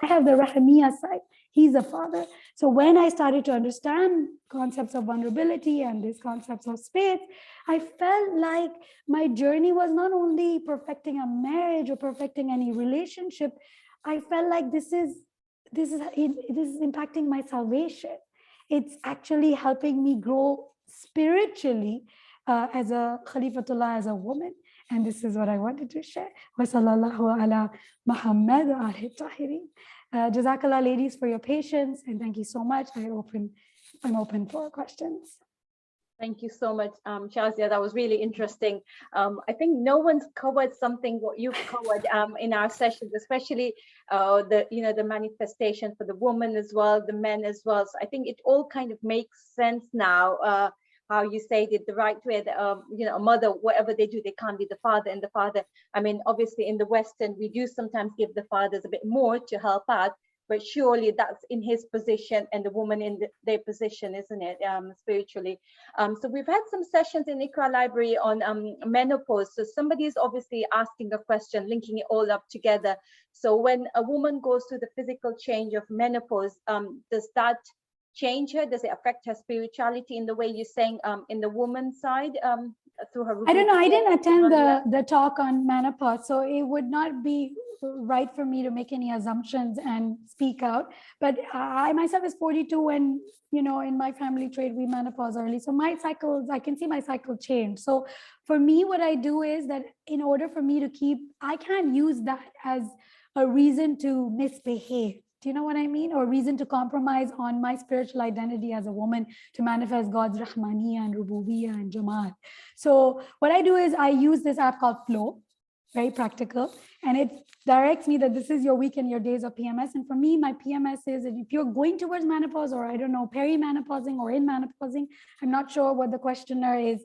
I have the Rahamiya side. He's a father. So when I started to understand concepts of vulnerability and these concepts of space, I felt like my journey was not only perfecting a marriage or perfecting any relationship. I felt like this is impacting my salvation. It's actually helping me grow spiritually as a Khalifatullah, as a woman. And this is what I wanted to share. Wa sallallahu ala Muhammad wa alihi tahirin. Jazakallah, ladies, for your patience, and thank you so much. I'm open for questions. Thank you so much, Shazia. That was really interesting. I think no one's covered something what you've covered in our sessions, especially the manifestation for the woman as well, the men as well. So I think it all kind of makes sense now. How you say it the right way, that a mother, whatever they do, they can't be the father. And the father, I mean, obviously in the Western, we do sometimes give the fathers a bit more to help out, but surely that's in his position and the woman in their position, isn't it, spiritually? So we've had some sessions in Iqra Library on menopause. So somebody is obviously asking a question, linking it all up together. So when a woman goes through the physical change of menopause, does that change her? Does it affect her spirituality in the way you're saying in the woman's side through her? I don't know. I didn't attend the talk on menopause, so it would not be right for me to make any assumptions and speak out. But I myself is 42, and in my family trade we menopause early, so my cycles, I can see my cycle change. So for me, what I do is that in order for me to I can't use that as a reason to misbehave. Do you know what I mean? Or reason to compromise on my spiritual identity as a woman to manifest God's Rahmaniya and Rububiyyah and Jamal. So what I do is I use this app called Flow, very practical, and it directs me that this is your week and your days of PMS. And for me, my PMS is that if you're going towards menopause, or I don't know, perimenopausing or in menopausing, I'm not sure what the questioner is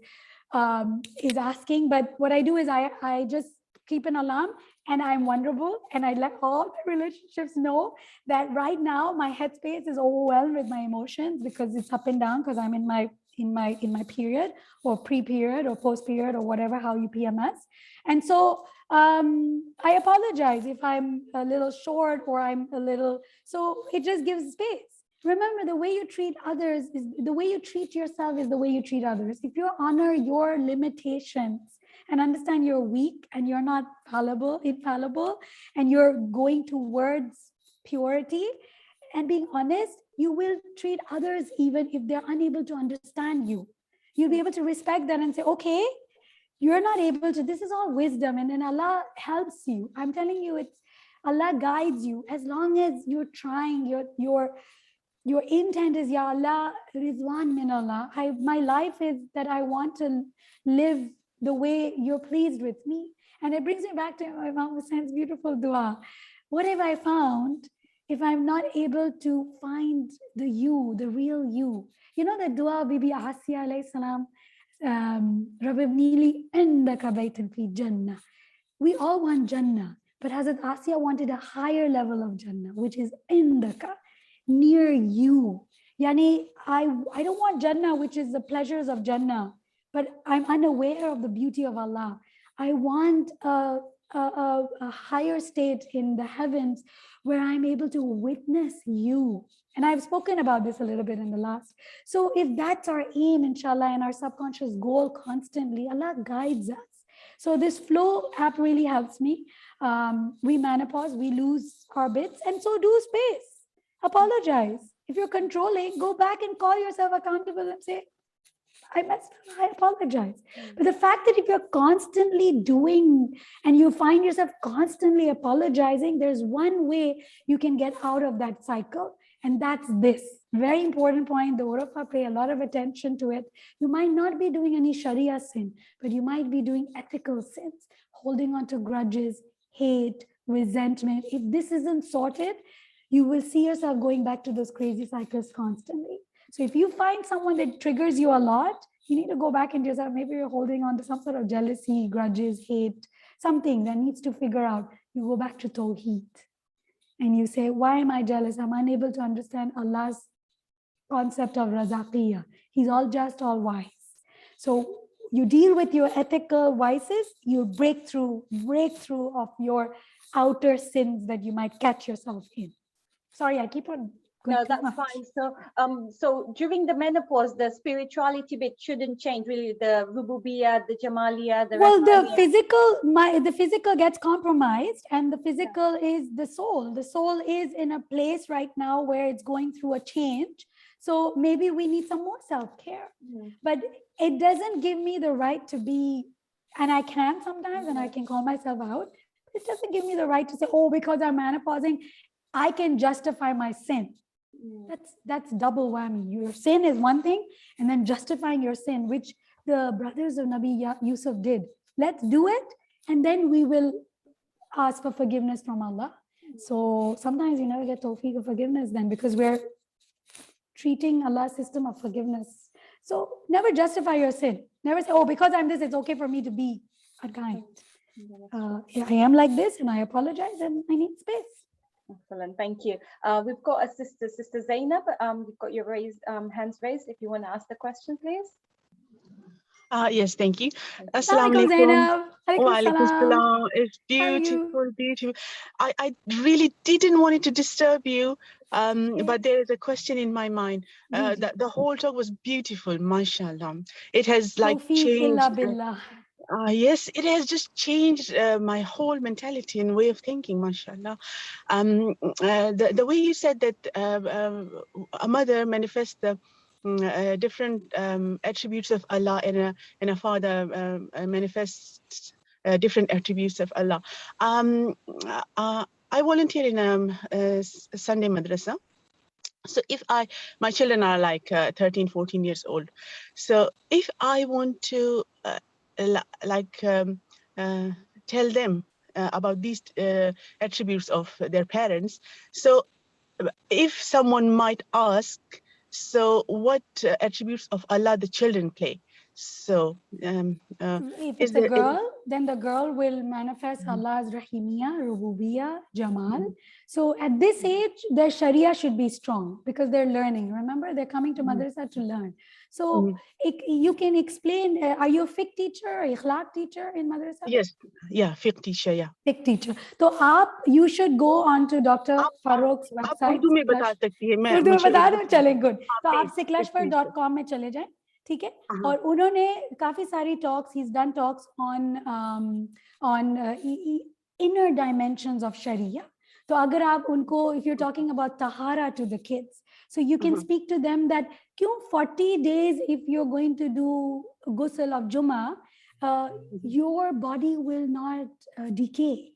asking, but what I do is I just keep an alarm, and I'm vulnerable, and I let all the relationships know that right now my headspace is overwhelmed with my emotions because it's up and down, because I'm in my period, or pre-period or post-period, or whatever, how you PMS. And so I apologize if I'm a little short, or I'm a little, so it just gives space. Remember, the way you treat others is the way you treat yourself, is the way you treat others. If you honor your limitations and understand you're weak and you're not infallible, and you're going towards purity and being honest, you will treat others even if they're unable to understand you. You'll be able to respect that and say, okay, you're not able to, this is all wisdom, and then Allah helps you. I'm telling you, it's Allah guides you as long as you're trying, your intent is, Ya Allah, Rizwan min Allah. My life is that I want to live the way you're pleased with me. And it brings me back to Imam Hussein's beautiful dua. What have I found if I'm not able to find the you, the real you? You know the dua of Bibi Asiya alayhi salam, Rabbi Ibnili indaka baytan fi Jannah. We all want Jannah, but Hazrat Asiya wanted a higher level of Jannah, which is indaka, near you. Yani, I don't want Jannah, which is the pleasures of Jannah, but I'm unaware of the beauty of Allah. I want a higher state in the heavens where I'm able to witness you. And I've spoken about this a little bit in the last. So if that's our aim, inshallah, and our subconscious goal constantly, Allah guides us. So this flow app really helps me. We menopause, we lose our bits, and so do space. Apologize. If you're controlling, go back and call yourself accountable and say, I messed up, I apologize. But the fact that if you're constantly doing and you find yourself constantly apologizing, there's one way you can get out of that cycle. And that's this very important point. The Urafa pay a lot of attention to it. You might not be doing any Sharia sin, but you might be doing ethical sins, holding on to grudges, hate, resentment. If this isn't sorted, you will see yourself going back to those crazy cycles constantly. So if you find someone that triggers you a lot, you need to go back into yourself. Maybe you're holding on to some sort of jealousy, grudges, hate, something that needs to figure out. You go back to Tawheed and you say, why am I jealous? I'm unable to understand Allah's concept of Razaqiyya. He's all just, all wise. So you deal with your ethical vices, you break through of your outer sins that you might catch yourself in. Sorry, I keep on. No, that's fine. So, so during the menopause, the spirituality bit shouldn't change, really. The Rububiyyah, the Jamaliya, the the physical gets compromised, and the physical is the soul. The soul is in a place right now where it's going through a change. So maybe we need some more self-care. But it doesn't give me the right to be, and I can sometimes, and I can call myself out. It doesn't give me the right to say, oh, because I'm menopausing, I can justify my sin. That's double whammy. Your sin is one thing, and then justifying your sin, which the brothers of Nabi Yusuf did. Let's do it, and then we will ask for forgiveness from Allah. So sometimes you never get tawfiq of forgiveness then, because we're treating Allah's system of forgiveness. So never justify your sin. Never say, oh, because I'm this, it's okay for me to be unkind. I am like this, and I apologize, and I need space. Excellent, thank you. We've got a Sister Zainab. We've got your hands raised. If you want to ask the question, please. Yes, thank you. Assalamu alaikum. Wa alaikum salam. It's beautiful, beautiful. I really didn't want it to disturb you, but there is a question in my mind. That the whole talk was beautiful, mashallah. It has like changed. Yes, it has just changed my whole mentality and way of thinking, mashallah. The way you said that a mother manifests the different attributes of Allah, and a father manifests different attributes of Allah. I volunteer in a Sunday madrasa. So if my children are like 13, 14 years old. So if I want to tell them about these attributes of their parents. So if someone might ask, so what attributes of Allah the children play? So if it's a girl, then the girl will manifest Allah's Rahimiyya, Rububiyyah, Jamal. So at this age, their Sharia should be strong because they're learning. Remember, they're coming to madrasa to learn. So you can explain, are you a fiqh teacher or ikhlaq teacher in madrasa? Yes, yeah, fiqh teacher, yeah. Fiqh teacher. So you should go on to Dr. Farooq's website. Urdu mein bata sakti hai. Urdu mein bata do, chale, good. So aap siklashwar.com mein chale jaye. ठीक है, और उन्होंने काफी सारी talks, he's done talks on inner dimensions of Sharia. तो अगर आप उनको, if you're talking about tahara to the kids, so you can speak to them that क्यों 40 days if you're going to do ghusl of Jummah, your body will not decay.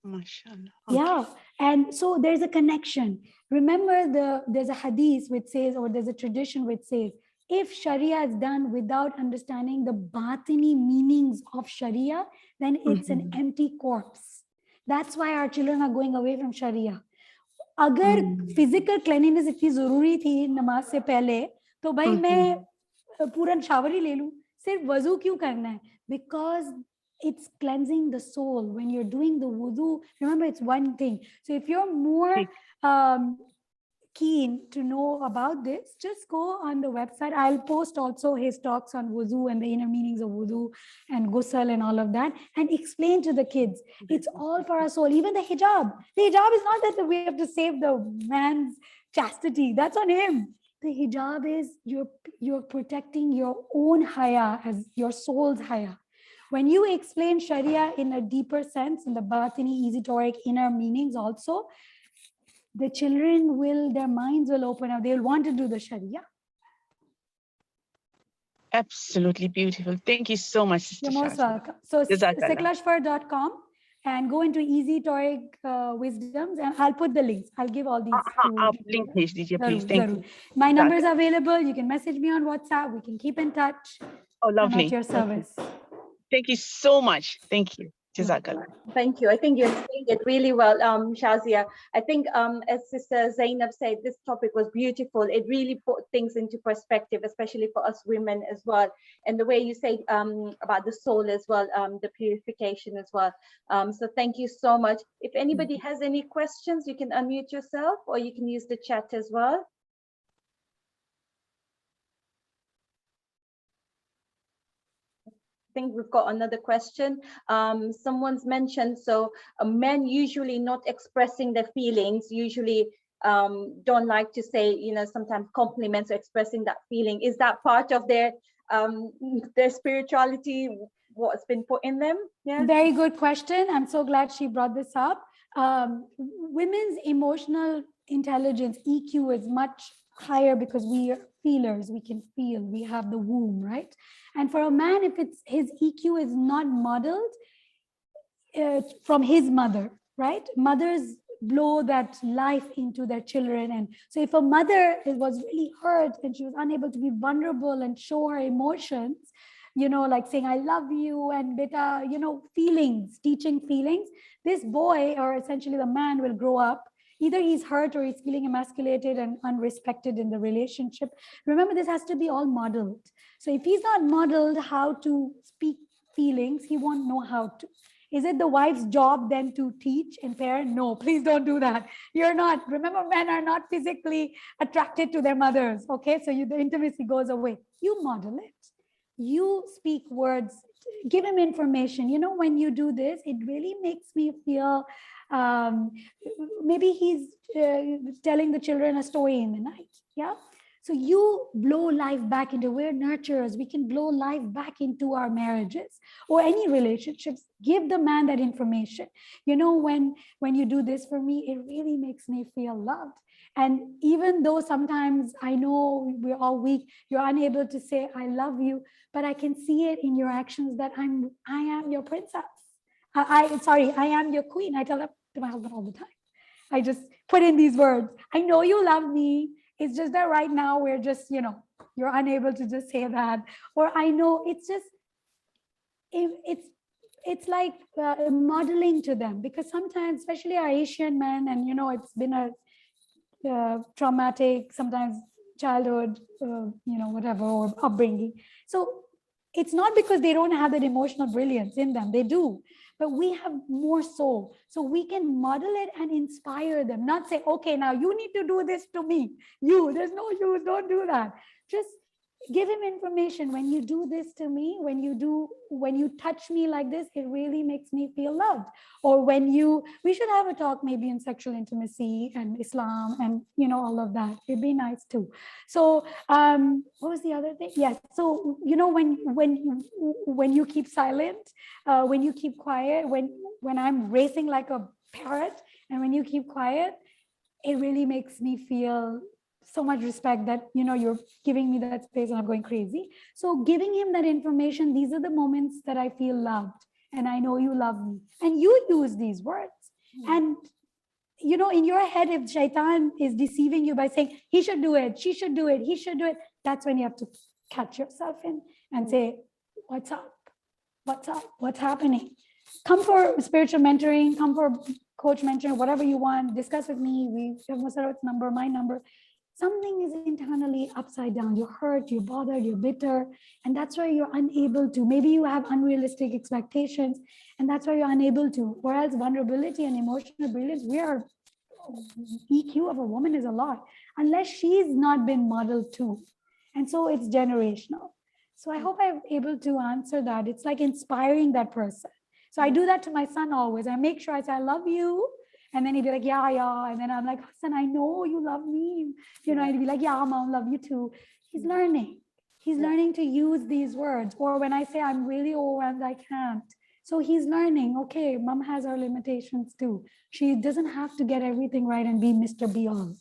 MashaAllah. Yeah, and so there's a connection. Remember, there's a hadith which says, or there's a tradition which says, if Sharia is done without understanding the batini meanings of Sharia, then it's an empty corpse. That's why our children are going away from Sharia. अगर physical cleanliness इतनी जरूरी थी नमाज से पहले, तो भाई मैं पूरा शावर ही ले लूं, सिर्फ वजू क्यों करना है? Because it's cleansing the soul. When you're doing the wudu, remember it's one thing. So if you're more keen to know about this, just go on the website. I'll post also his talks on wudu and the inner meanings of wudu and ghusl and all of that, and explain to the kids. It's all for our soul. Even the hijab. The hijab is not that we have to save the man's chastity. That's on him. The hijab is you're protecting your own haya as your soul's haya. When you explain Sharia in a deeper sense, in the batini, esoteric, inner meanings also, the children will, their minds will open up. They'll want to do the Sharia. Absolutely beautiful. Thank you so much, Sister You're most Shazia. welcome. So siklashfar.com and go into esoteric wisdoms, and I'll put the links. I'll give all these. Link page, DJ, please. Thank you. My number is available. You can message me on WhatsApp. We can keep in touch. Oh, lovely. I'm at your service. Thank you so much. Thank you. Jazakallah. Thank you. I think you explained it really well, Shazia. I think, as Sister Zainab said, this topic was beautiful. It really put things into perspective, especially for us women as well. And the way you said about the soul as well, the purification as well. So thank you so much. If anybody has any questions, you can unmute yourself, or you can use the chat as well. I think we've got another question. Someone's mentioned, so men usually not expressing their feelings, usually don't like to say, sometimes compliments or expressing that feeling. Is that part of their spirituality, what's been put in them? Yeah. Very good question. I'm so glad she brought this up. Women's emotional intelligence, EQ, is much higher because we are feelers. We can feel. We have the womb, right? And for a man, if his EQ is not modeled from his mother, right? Mothers blow that life into their children. And so if a mother was really hurt and she was unable to be vulnerable and show her emotions, like saying, I love you, and beta, feelings, teaching feelings, this boy, or essentially the man, will grow up. Either he's hurt or he's feeling emasculated and unrespected in the relationship. Remember, this has to be all modeled. So if he's not modeled how to speak feelings, he won't know how to. Is it the wife's job then to teach and parent? No, please don't do that. You're not. Remember, men are not physically attracted to their mothers. Okay, so the intimacy goes away. You model it. You speak words. Give him information. When you do this, it really makes me feel. Maybe he's telling the children a story in the night. Yeah. So you blow life back into, we're nurturers. We can blow life back into our marriages or any relationships. Give the man that information. When you do this for me, it really makes me feel loved. And even though sometimes I know we're all weak, you're unable to say, I love you, but I can see it in your actions that I am your princess. I am your queen. I tell that to my husband all the time. I just put in these words. I know you love me. It's just that right now we're just, you're unable to just say that. Or I know it's just, it's like modeling to them, because sometimes, especially our Asian men, and it's been a traumatic, sometimes childhood, whatever, or upbringing. So it's not because they don't have that emotional brilliance in them. They do. But we have more so we can model it and inspire them, not say, okay, now you need to do this to me. There's no you, don't do that. Just give him information. When you do this to me, when you touch me like this, it really makes me feel loved. Or we should have a talk maybe in sexual intimacy and Islam and all of that. It'd be nice too. So what was the other thing? Yes. So when you keep silent, when you keep quiet, when I'm racing like a parrot, and when you keep quiet, it really makes me feel so much respect that you're giving me that space and I'm going crazy. So giving him that information, these are the moments that I feel loved, and I know you love me, and you use these words. And in your head, if shaitan is deceiving you by saying he should do it, she should do it, he should do it, that's when you have to catch yourself in and say, what's up, what's happening? Come for spiritual mentoring, come for coach mentoring, whatever you want, discuss with me. We have Musarat's number, my number. Something is internally upside down. You're hurt, you're bothered, you're bitter. And that's why you're unable to. Maybe you have unrealistic expectations, and that's why you're unable to. Whereas vulnerability and emotional brilliance, EQ of a woman is a lot, unless she's not been modeled to. And so it's generational. So I hope I'm able to answer that. It's like inspiring that person. So I do that to my son always. I make sure I say, I love you. And then he'd be like, yeah. And then I'm like, Hassan, I know you love me. He'd be like, yeah, mom, love you too. He's learning. He's learning to use these words. Or when I say I'm really overwhelmed, I can't. So he's learning, okay, mom has her limitations too. She doesn't have to get everything right and be Mr. Be-all.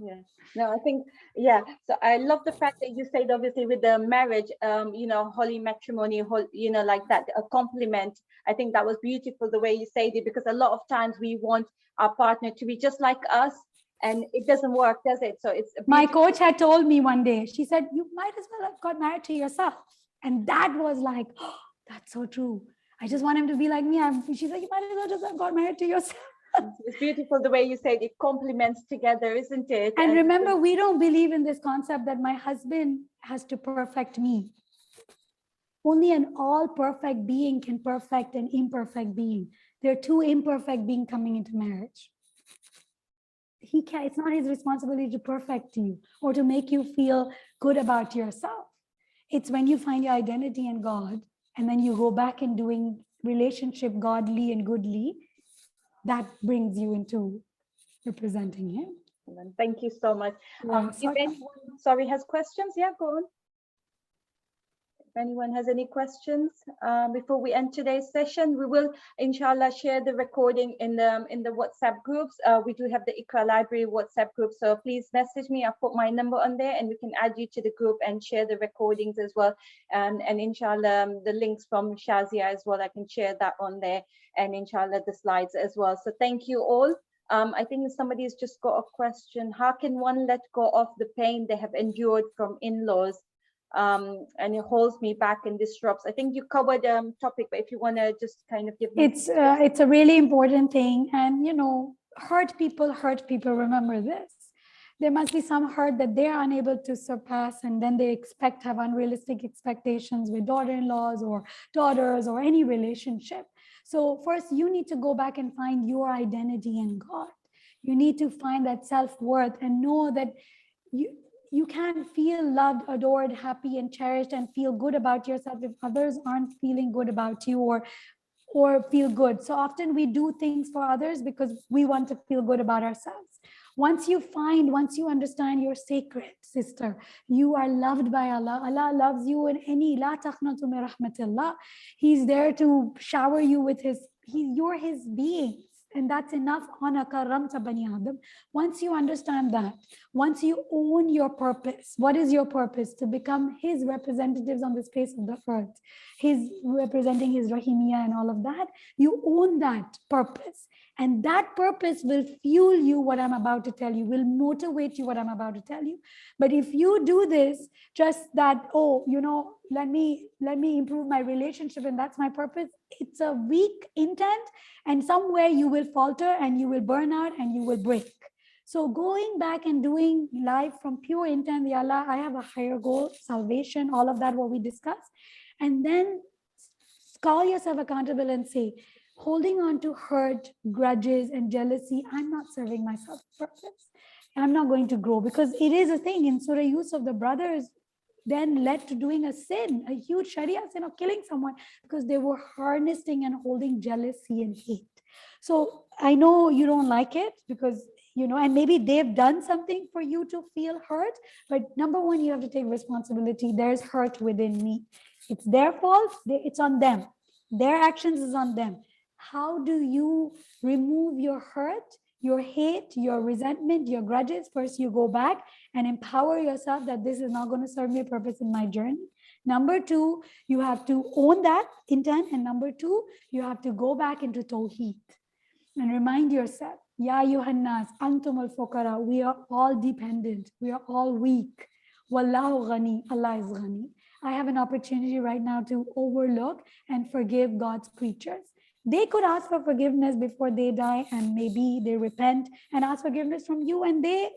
Yeah, no, I think, so I love the fact that you said, obviously, with the marriage, holy matrimony, like that, a compliment. I think that was beautiful the way you said it, because a lot of times we want our partner to be just like us, and it doesn't work, does it? So it's my coach had told me one day, she said, you might as well have got married to yourself. And that was like, oh, that's so true. I just want him to be like me. She said, you might as well just have got married to yourself. It's beautiful the way you said it complements together, isn't it? And remember, we don't believe in this concept that my husband has to perfect me. Only an all perfect being can perfect an imperfect being. There are two imperfect beings coming into marriage. It's not his responsibility to perfect you or to make you feel good about yourself. It's when you find your identity in God, and then you go back in doing relationship godly and goodly, that brings you into representing him. Thank you so much. If anyone, has questions, go on. If anyone has any questions before we end today's session, we will inshallah share the recording in the WhatsApp groups. We do have the Iqra Library WhatsApp group, so please message me. I'll put my number on there, and we can add you to the group and share the recordings as well. And inshallah, the links from Shazia as well, I can share that on there, and inshallah the slides as well. So thank you all. I think somebody's just got a question. How can one let go of the pain they have endured from in-laws? And it holds me back and disrupts. I think you covered topic, but if you want to just kind of give me, it's a really important thing. And hurt people. Remember this: there must be some hurt that they are unable to surpass, and then they have unrealistic expectations with daughter-in-laws or daughters or any relationship. So first, you need to go back and find your identity in God. You need to find that self-worth and know that you can't feel loved, adored, happy, and cherished and feel good about yourself if others aren't feeling good about you or feel good. So often we do things for others because we want to feel good about ourselves. Once you understand you're sacred, sister, you are loved by Allah. Allah loves you in any, la taqnatu min rahmatillah. He's there to shower you with you're his beings. And that's enough. Once you understand that, once you own your purpose, what is your purpose? To become his representatives on the face of the earth, his representing his Rahimiyya and all of that. You own that purpose. And that purpose will fuel you what I'm about to tell you, will motivate you what I'm about to tell you. But if you do this, just that, let me improve my relationship and that's my purpose, it's a weak intent, and somewhere you will falter and you will burn out and you will break. So going back and doing life from pure intent, Ya Allah, I have a higher goal, salvation, all of that, what we discussed. And then call yourself accountable and say, holding on to hurt, grudges, and jealousy, I'm not serving myself purpose. I'm not going to grow, because it is a thing in Surah Yusuf, the brothers then led to doing a sin, a huge Sharia sin of killing someone, because they were harnessing and holding jealousy and hate. So I know you don't like it because, and maybe they've done something for you to feel hurt, but number one, you have to take responsibility. There's hurt within me. It's their fault. It's on them. Their actions is on them. How do you remove your hurt, your hate, your resentment, your grudges? First, you go back and empower yourself that this is not going to serve me a purpose in my journey. Number two, you have to own that intent. And number two, you have to go back into Tawheed and remind yourself, Ya Yuhannas, Antum al-Fuqara, we are all dependent. We are all weak. Wallahu ghani, Allah is ghani. I have an opportunity right now to overlook and forgive God's creatures. They could ask for forgiveness before they die, and maybe they repent and ask forgiveness from you and they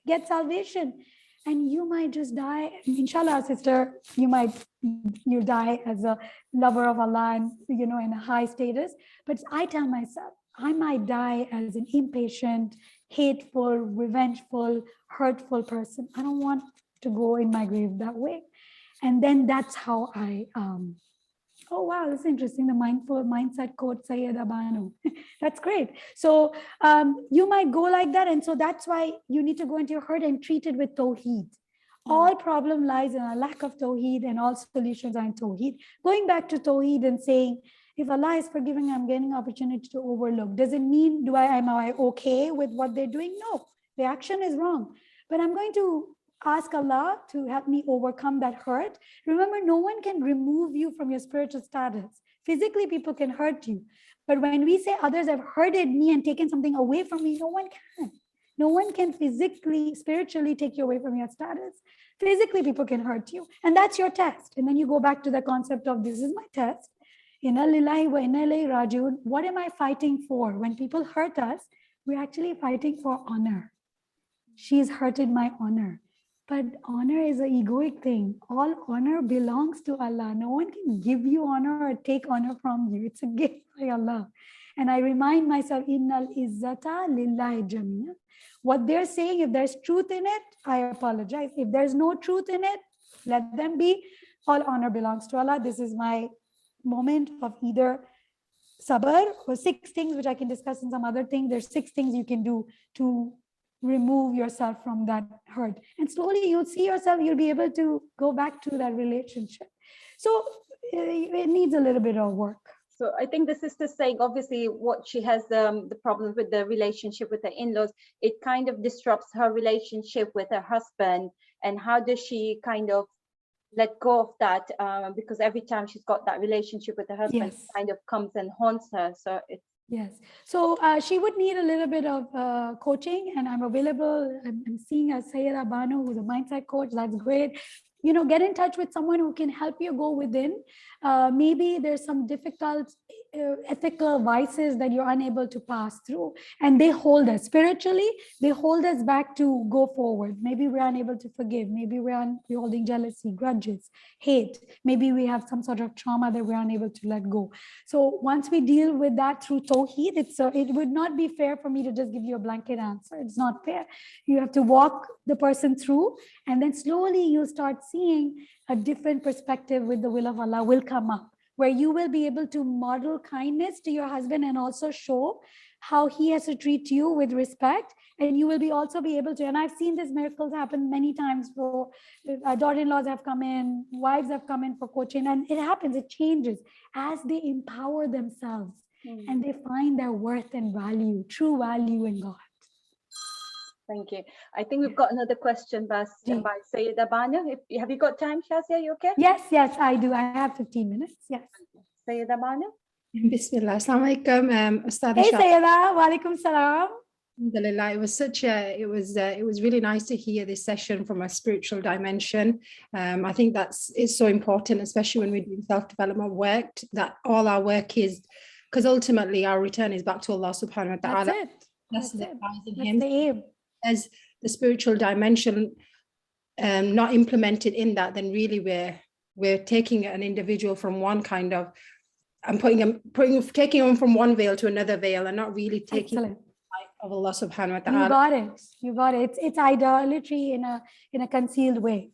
get salvation. And you might just die. Inshallah, sister, you die as a lover of Allah and, in a high status. But I tell myself, I might die as an impatient, hateful, revengeful, hurtful person. I don't want to go in my grave that way. And then that's how I, oh, wow, that's interesting. The mindful mindset quote, Sayyida Banu. That's great. So you might go like that. And so that's why you need to go into your heart and treat it with Tawheed. All problem lies in a lack of Tawheed, and all solutions are in Tawheed. Going back to Tawheed and saying, if Allah is forgiving, I'm getting opportunity to overlook. Does it mean, am I okay with what they're doing? No, the action is wrong. But I'm going to ask Allah to help me overcome that hurt. Remember, no one can remove you from your spiritual status. Physically, people can hurt you. But when we say others have hurted me and taken something away from me, no one can. No one can physically, spiritually take you away from your status. Physically, people can hurt you. And that's your test. And then you go back to the concept of, this is my test. Inna lillahi wa inna ilayhi rajiun. What am I fighting for? When people hurt us, we're actually fighting for honor. She's hurted my honor. But honor is an egoic thing. All honor belongs to Allah. No one can give you honor or take honor from you. It's a gift by Allah. And I remind myself, Innal izzata lillahi jamia. What they're saying, if there's truth in it, I apologize. If there's no truth in it, let them be. All honor belongs to Allah. This is my moment of either sabr or 6 things, which I can discuss in some other thing. There's 6 things you can do to remove yourself from that hurt. And slowly you'll see yourself, you'll be able to go back to that relationship. So it needs a little bit of work. So I think the sister's saying, obviously, what she has the problem with the relationship with her in-laws, it kind of disrupts her relationship with her husband. And how does she kind of let go of that? Because every time she's got that relationship with her husband, Yes. it kind of comes and haunts her. So it's Yes. So she would need a little bit of coaching, and I'm available. I'm seeing a Sayyida Banu, who's a mindset coach. That's great. Get in touch with someone who can help you go within. Maybe there's some difficult ethical vices that you're unable to pass through, and they hold us spiritually. They hold us back to go forward. Maybe we're unable to forgive. Maybe we're holding jealousy, grudges, hate. Maybe we have some sort of trauma that we're unable to let go. So once we deal with that through Tawheed, it would not be fair for me to just give you a blanket answer. It's not fair. You have to walk the person through, and then slowly you'll start seeing a different perspective with the will of Allah will come up, where you will be able to model kindness to your husband and also show how he has to treat you with respect. And you will also be able to, and I've seen these miracles happen many times. For daughter-in-laws have come in, wives have come in for coaching, and it happens, it changes as they empower themselves and they find their worth and value, true value in God. Thank you. I think we've got another question by Sayyida Banu. Have you got time, Shazia? You okay? Yes, I do. I have 15 minutes. Yes. Sayyida Banu. Bismillah. Assalamu alaikum, Ustad. Hey, Sayyida. Wa alaikum salam. Alhamdulillah. It was really nice to hear this session from a spiritual dimension. I think it's so important, especially when we're doing self-development work, that all our work is, because ultimately our return is back to Allah subhanahu wa ta'ala. That's the aim. As the spiritual dimension not implemented in that, then really we're taking an individual from one kind of, and taking them from one veil to another veil, and not really taking the light of Allah subhanahu wa ta'ala. You got it. It's idolatry in a concealed way.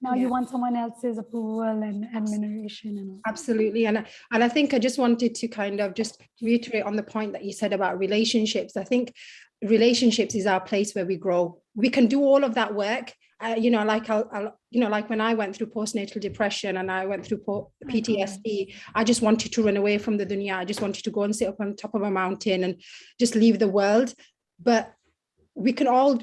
Now you want someone else's approval and admiration and all. Absolutely. And I think I just wanted to kind of just reiterate on the point that you said about relationships. I think relationships is our place where we grow. We can do all of that work. Like when I went through postnatal depression and I went through PTSD, I just wanted to run away from the dunya. I just wanted to go and sit up on top of a mountain and just leave the world. But we can all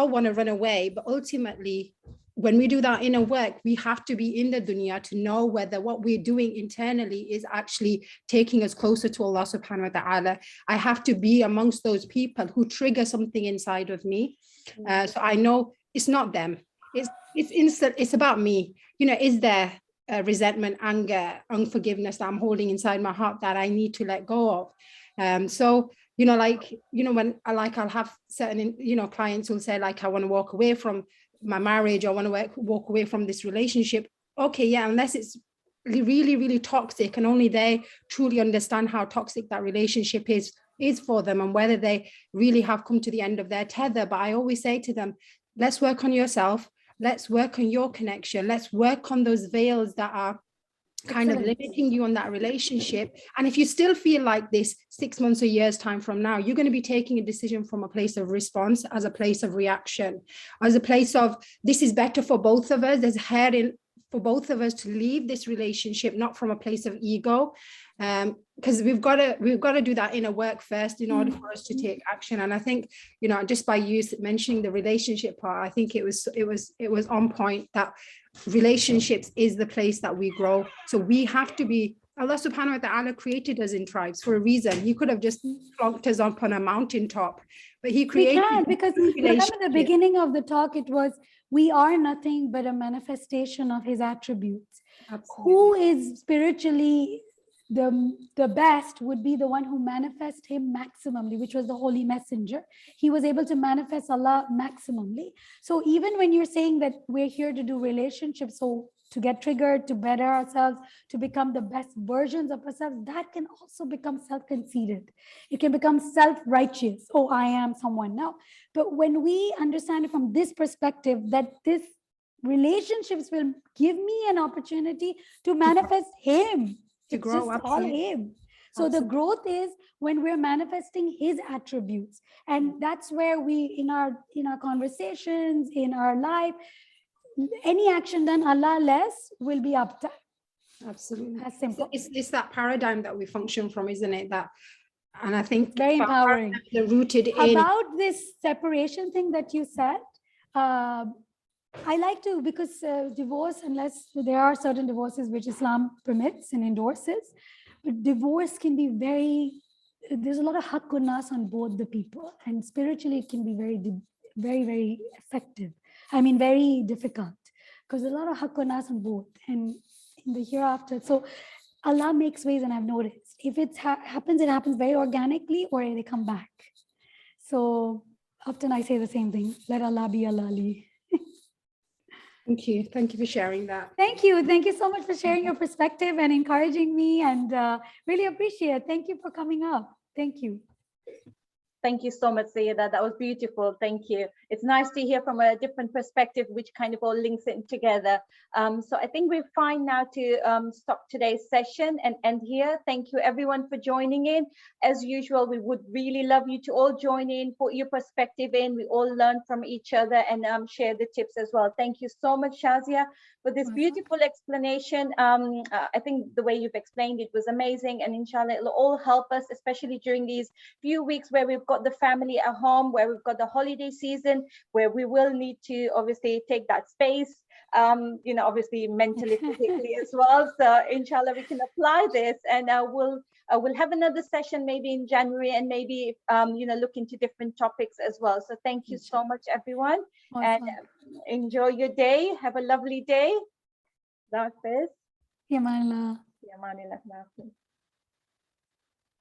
want to run away. But ultimately, when we do that inner work, we have to be in the dunya to know whether what we're doing internally is actually taking us closer to Allah subhanahu wa ta'ala. I have to be amongst those people who trigger something inside of me. So I know it's not them. It's about me. Is there resentment, anger, unforgiveness that I'm holding inside my heart that I need to let go of? When I'll have certain, clients will say like, I want to walk away from my marriage, I want to walk away from this relationship. Okay, yeah, unless it's really, really toxic and only they truly understand how toxic that relationship is for them and whether they really have come to the end of their tether. But I always say to them, let's work on yourself. Let's work on your connection. Let's work on those veils that are kind of limiting you on that relationship. And if you still feel like this 6 months or years time from now, you're going to be taking a decision from a place of response as a place of reaction, as a place of this is better for both of us. There's hair in for both of us to leave this relationship, not from a place of ego, because we've got to do that inner work first in order for us to take action. And I think, just by you mentioning the relationship part, I think it was on point that relationships is the place that we grow. So we have to be, Allah subhanahu wa ta'ala created us in tribes for a reason. He could have just plonked us up on a mountaintop, but he created. We can, because remember the beginning of the talk, it was, we are nothing but a manifestation of his attributes. Absolutely. Who is spiritually the best would be the one who manifests him maximally, which was the holy messenger. He was able to manifest Allah maximally. So even when you're saying that we're here to do relationships, so to get triggered, to better ourselves, to become the best versions of ourselves, that can also become self-conceited. It can become self-righteous. Oh, I am someone now. But when we understand it from this perspective, that this relationships will give me an opportunity to manifest him, to grow up all him. So the growth is when we're manifesting his attributes. And that's where we, in our conversations, in our life, any action done Allah less will be uptime. Absolutely. As simple. It's that paradigm that we function from, isn't it? And I think very empowering. They're rooted in about this separation thing that you said. I like to, because divorce, unless there are certain divorces which Islam permits and endorses, but divorce can be there's a lot of haqqun nas on both the people, and spiritually it can be very, very effective. I mean, very difficult, because a lot of haqqun nas on both, and in the hereafter. So Allah makes ways, and I've noticed if it happens, it happens very organically, or they come back. So often I say the same thing: let Allah be Allah. Thank you for sharing that. Thank you so much for sharing your perspective and encouraging me, and really appreciate it. Thank you for coming up. Thank you. Thank you so much, Sayyida. That was beautiful. Thank you. It's nice to hear from a different perspective, which kind of all links it together. So I think we're fine now to stop today's session and end here. Thank you, everyone, for joining in. As usual, we would really love you to all join in, put your perspective in. We all learn from each other and share the tips as well. Thank you so much, Shazia, for this beautiful explanation. I think the way you've explained it was amazing, and inshallah, it'll all help us, especially during these few weeks where we've got the family at home, where we've got the holiday season, where we will need to obviously take that space, obviously mentally, physically as well. So inshallah, we can apply this, and we'll have another session maybe in January, and maybe look into different topics as well. So thank you so much, everyone. Awesome. And enjoy your day. Have a lovely day. Allah Hafiz. Yamanillah.